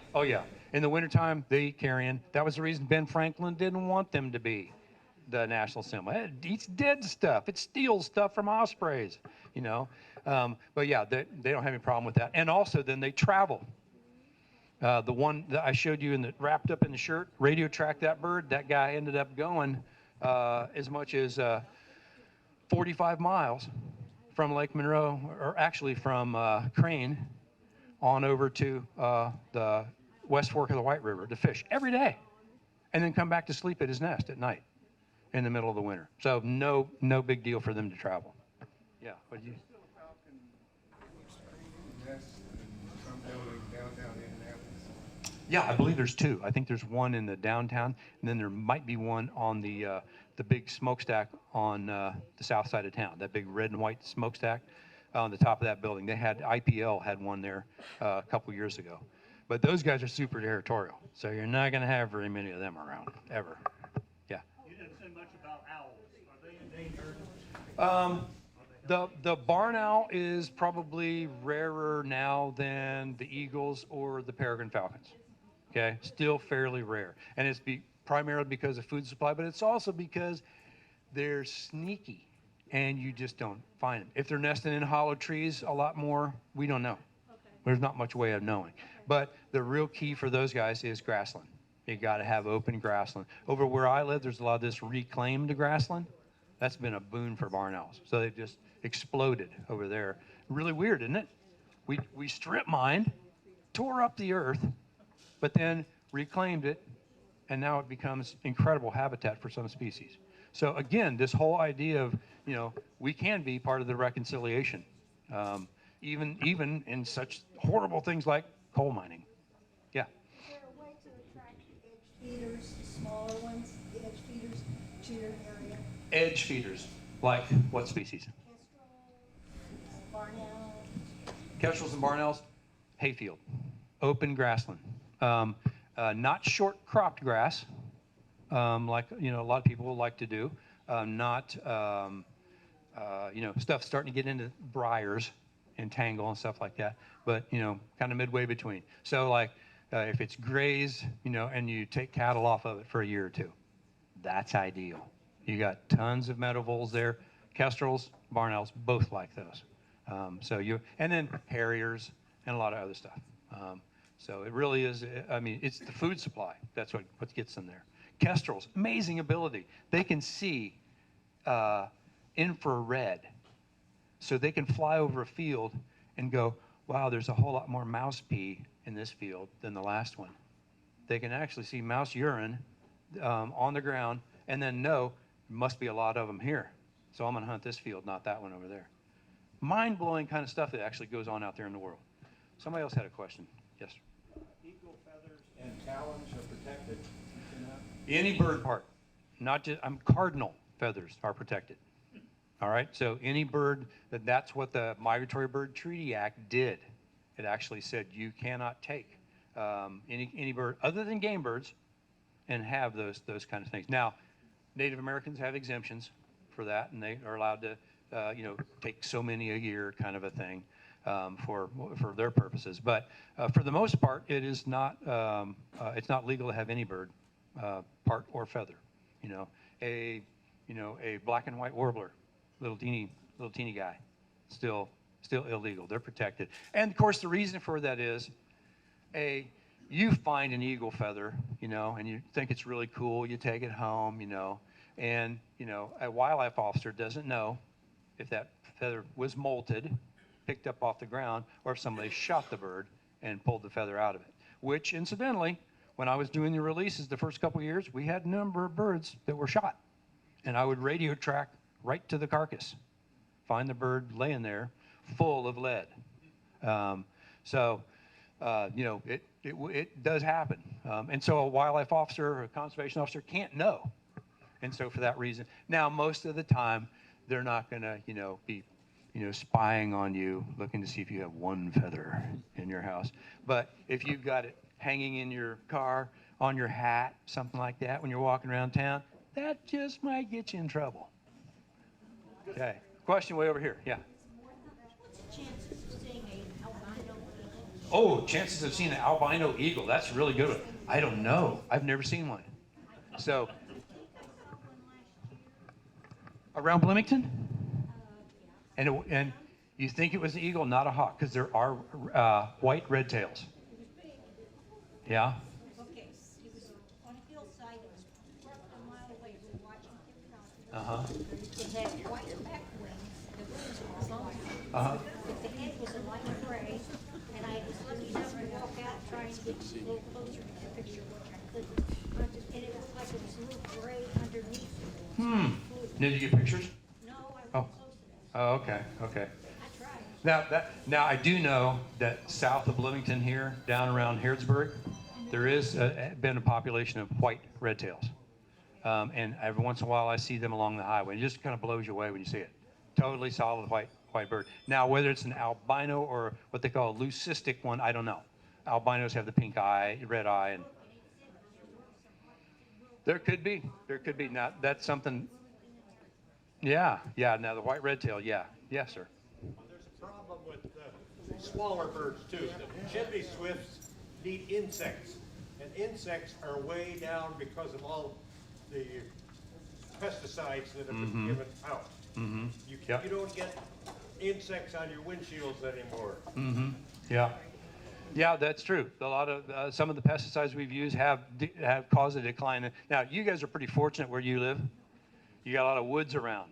In the wintertime, they eat carrion. That was the reason Ben Franklin didn't want them to be the national symbol. It eats dead stuff. It steals stuff from ospreys, But, yeah, they don't have any problem with that. And also, then they travel. The one that I showed you wrapped up in the shirt, radio tracked that bird. That guy ended up going as much as 45 miles from Lake Monroe, or actually from Crane, on over to the West Fork of the White River to fish every day, and then come back to sleep at his nest at night in the middle of the winter. So no big deal for them to travel. Yeah. What did you? Yeah, I believe there's two. I think there's one in the downtown, and then there might be one on the big smokestack on the south side of town. That big red and white smokestack on the top of that building. They had IPL had one there a couple years ago, but those guys are super territorial, so you're not going to have very many of them around ever. Yeah. You didn't say much about owls. Are they endangered? The barn owl is probably rarer now than the eagles or the peregrine falcons. Okay, still fairly rare, and it's primarily because of food supply, but it's also because they're sneaky, and you just don't find them. If they're nesting in hollow trees a lot more, we don't know. Okay. There's not much way of knowing. Okay. But the real key for those guys is grassland. You got to have open grassland. Over where I live, there's a lot of this reclaimed grassland. That's been a boon for barn owls. So they've just exploded over there. Really weird, isn't it? We strip mined, tore up the earth, but then reclaimed it, and now it becomes incredible habitat for some species. So again, this whole idea of, we can be part of the reconciliation, even in such horrible things like coal mining. Yeah? Is there a way to attract edge feeders, the smaller ones, the edge feeders, to your area? Edge feeders, like what species? Kestrel, barn owl. Kestrels and barn owls, hayfield, open grassland. Not short cropped grass, like a lot of people like to do. Not stuff starting to get into briars and tangle and stuff like that. But kind of midway between. So like if it's grazed, and you take cattle off of it for a year or two, that's ideal. You got tons of meadow voles there. Kestrels, barn owls, both like those. And then harriers and a lot of other stuff. So it really is, it's the food supply. That's what gets them there. Kestrels, amazing ability. They can see infrared. So they can fly over a field and go, wow, there's a whole lot more mouse pee in this field than the last one. They can actually see mouse urine on the ground and then know there must be a lot of them here. So I'm going to hunt this field, not that one over there. Mind-blowing kind of stuff that actually goes on out there in the world. Somebody else had a question. Yes? Eagle feathers and talons are protected. Any bird part, not just, cardinal feathers are protected. All right, so any bird, that's what the Migratory Bird Treaty Act did. It actually said you cannot take any bird other than game birds and have those kind of things. Now, Native Americans have exemptions for that, and they are allowed to take so many a year, kind of a thing, for their purposes. But for the most part, it is not. It's not legal to have any bird, part or feather. A black and white warbler, little teeny guy, still illegal. They're protected. And of course, the reason for that is, you find an eagle feather, and you think it's really cool. You take it home, and a wildlife officer doesn't know if that feather was molted, picked up off the ground, or if somebody shot the bird and pulled the feather out of it. Which, incidentally, when I was doing the releases the first couple of years, we had a number of birds that were shot. And I would radio track right to the carcass, find the bird laying there full of lead. It does happen. And so a wildlife officer or a conservation officer can't know. And so for that reason, now most of the time, they're not going to, be, spying on you, looking to see if you have one feather in your house. But if you've got it hanging in your car, on your hat, something like that, when you're walking around town, that just might get you in trouble. Okay. Question way over here. Yeah. What's the chances of seeing an albino eagle? Oh, chances of seeing an albino eagle. That's a really good one. I don't know. I've never seen one. So, around Bloomington? And you think it was an eagle, not a hawk, because there are white red tails. Yeah. Okay, he was on a hillside, it was roughly a mile away, we were watching him come. It had white back wings, the wings were long. But the head was a light gray, and I was lucky enough to walk out trying to get a little closer to the picture, which I couldn't. And it looked like it was a little gray underneath it. Did you get pictures? No, I Oh. wasn't close enough. Oh, okay, okay. I tried. Now I do know that south of Bloomington here, down around Harrodsburg, there is been a population of white red tails. And every once in a while I see them along the highway. It just kind of blows you away when you see it. Totally solid white bird. Now, whether it's an albino or what they call a leucistic one, I don't know. Albinos have the pink eye, red eye, and there could be. Now, that's something. Yeah. Now the white red tail, yeah. Yes, sir. There's a problem with smaller birds too. The chimney swifts need insects, and insects are way down because of all the pesticides that have been given out. You don't get insects on your windshields anymore. Yeah, that's true. A lot of some of the pesticides we've used have caused a decline. Now, you guys are pretty fortunate where you live. You got a lot of woods around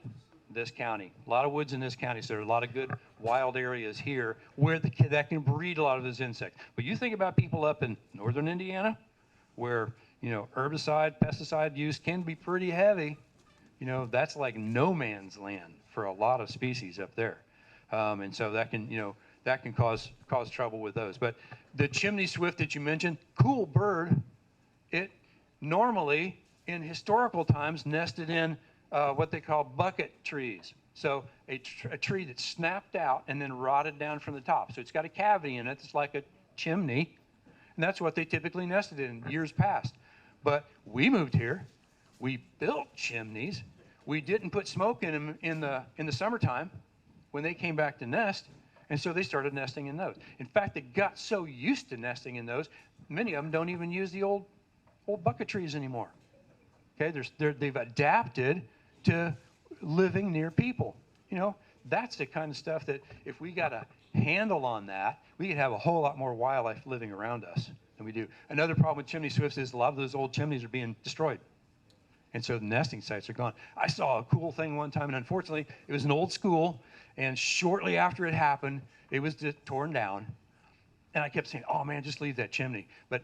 this county. A lot of woods in this county, so there are a lot of good wild areas here where that can breed a lot of those insects. But you think about people up in northern Indiana, where herbicide, pesticide use can be pretty heavy. That's like no man's land for a lot of species up there, and so that can cause trouble with those. But the chimney swift that you mentioned, cool bird. It normally in historical times nested in what they call bucket trees. So a tree that snapped out and then rotted down from the top. So it's got a cavity in it. It's like a chimney, and that's what they typically nested in years past. But we moved here. We built chimneys. We didn't put smoke in them in the summertime when they came back to nest, and so they started nesting in those. In fact, they got so used to nesting in those, many of them don't even use the old bucket trees anymore. Okay, they've adapted to living near people. That's the kind of stuff that if we got a handle on that, we could have a whole lot more wildlife living around us than we do. Another problem with chimney swifts is a lot of those old chimneys are being destroyed. And so the nesting sites are gone. I saw a cool thing one time, and unfortunately, it was an old school, and shortly after it happened, it was just torn down. And I kept saying, oh man, just leave that chimney. But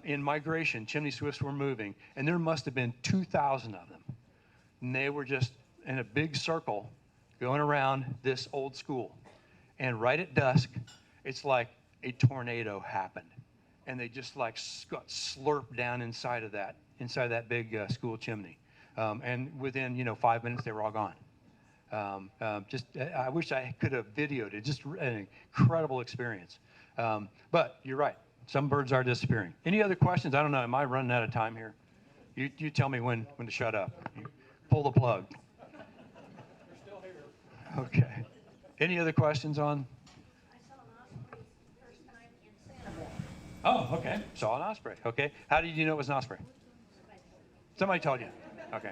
in migration, chimney swifts were moving, and there must have been 2,000 of them. And they were just in a big circle going around this old school. And right at dusk, it's like a tornado happened. And they just like got slurped down inside that big school chimney. And within 5 minutes, they were all gone. I wish I could have videoed it. Just an incredible experience. But you're right. Some birds are disappearing. Any other questions? I don't know. Am I running out of time here? You tell me when to shut up. You pull the plug. You're still here. Okay. Any other questions on? I saw an osprey first time in Santa Barbara. Oh, okay. Saw an osprey. Okay. How did you know it was an osprey? Somebody told you. Okay.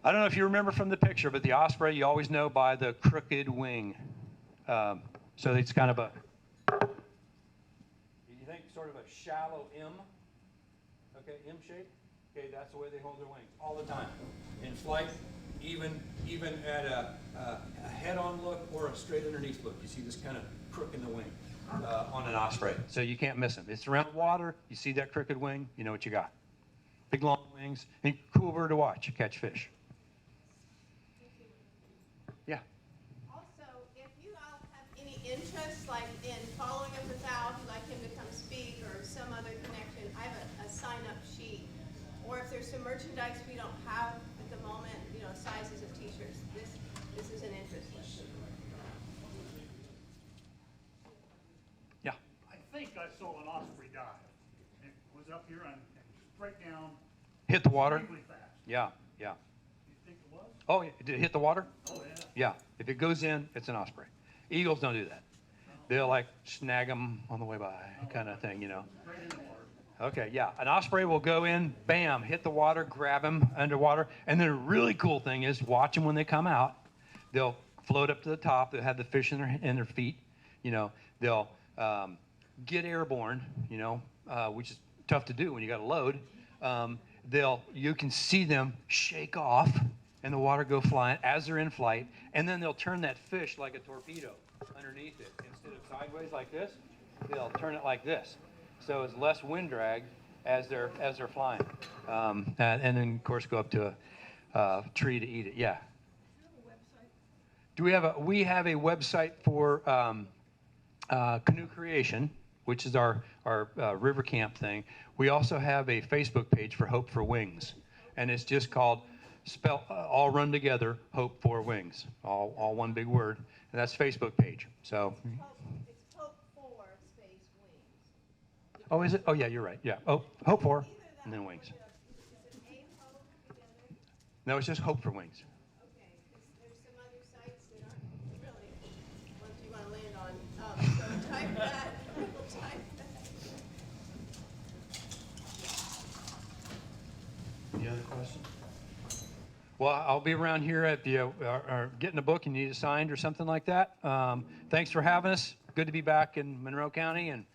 I don't know if you remember from the picture, but the osprey you always know by the crooked wing. So it's kind of you think sort of a shallow M, okay, M shape. Okay, that's the way they hold their wings all the time. In flight, even at a head-on look or a straight underneath look, you see this kind of crook in the wing on an osprey. So you can't miss them. It's around water. You see that crooked wing, you know what you got. Big long wings, and cool bird to watch. You catch fish. Yeah. Also, if you all have any interest, like in following up with Al, if you'd like him to come speak, or some other connection, I have a sign-up sheet. Or if there's some merchandise we don't have at the moment, sizes of T-shirts, this is an interest list. Yeah. I think I saw an osprey dive. It was up here and straight down. Hit the water. Extremely fast. Yeah. You think it was? Oh, yeah. Did it hit the water? Oh, yeah. Yeah. If it goes in, it's an osprey. Eagles don't do that. They'll like snag them on the way by, kind of thing, Straight in the water. Okay, yeah. An osprey will go in, bam, hit the water, grab him underwater. And then a really cool thing is watch them when they come out. They'll float up to the top. They'll have the fish in their feet. They'll get airborne, which is tough to do when you got a load, you can see them shake off and the water go flying as they're in flight, and then they'll turn that fish like a torpedo underneath it. Instead of sideways like this, they'll turn it like this. So it's less wind drag as they're flying. And then of course go up to a tree to eat it. Yeah. We have a website for canoe creation, which is our river camp thing. We also have a Facebook page for Hope for Wings, and it's just called all run together, Hope for Wings, all one big word, and that's Facebook page. So. It's Hope for space wings. Oh, is it? Oh, yeah, you're right. Yeah. Oh, Hope for, and then wings. Is it A Hope together? No, it's just Hope for Wings. Okay, because there's some other sites that aren't really ones you want to land on. So type that. Type that. Any other questions? Well, I'll be around here if you are getting a book and you need it signed or something like that. Thanks for having us. Good to be back in Monroe County, and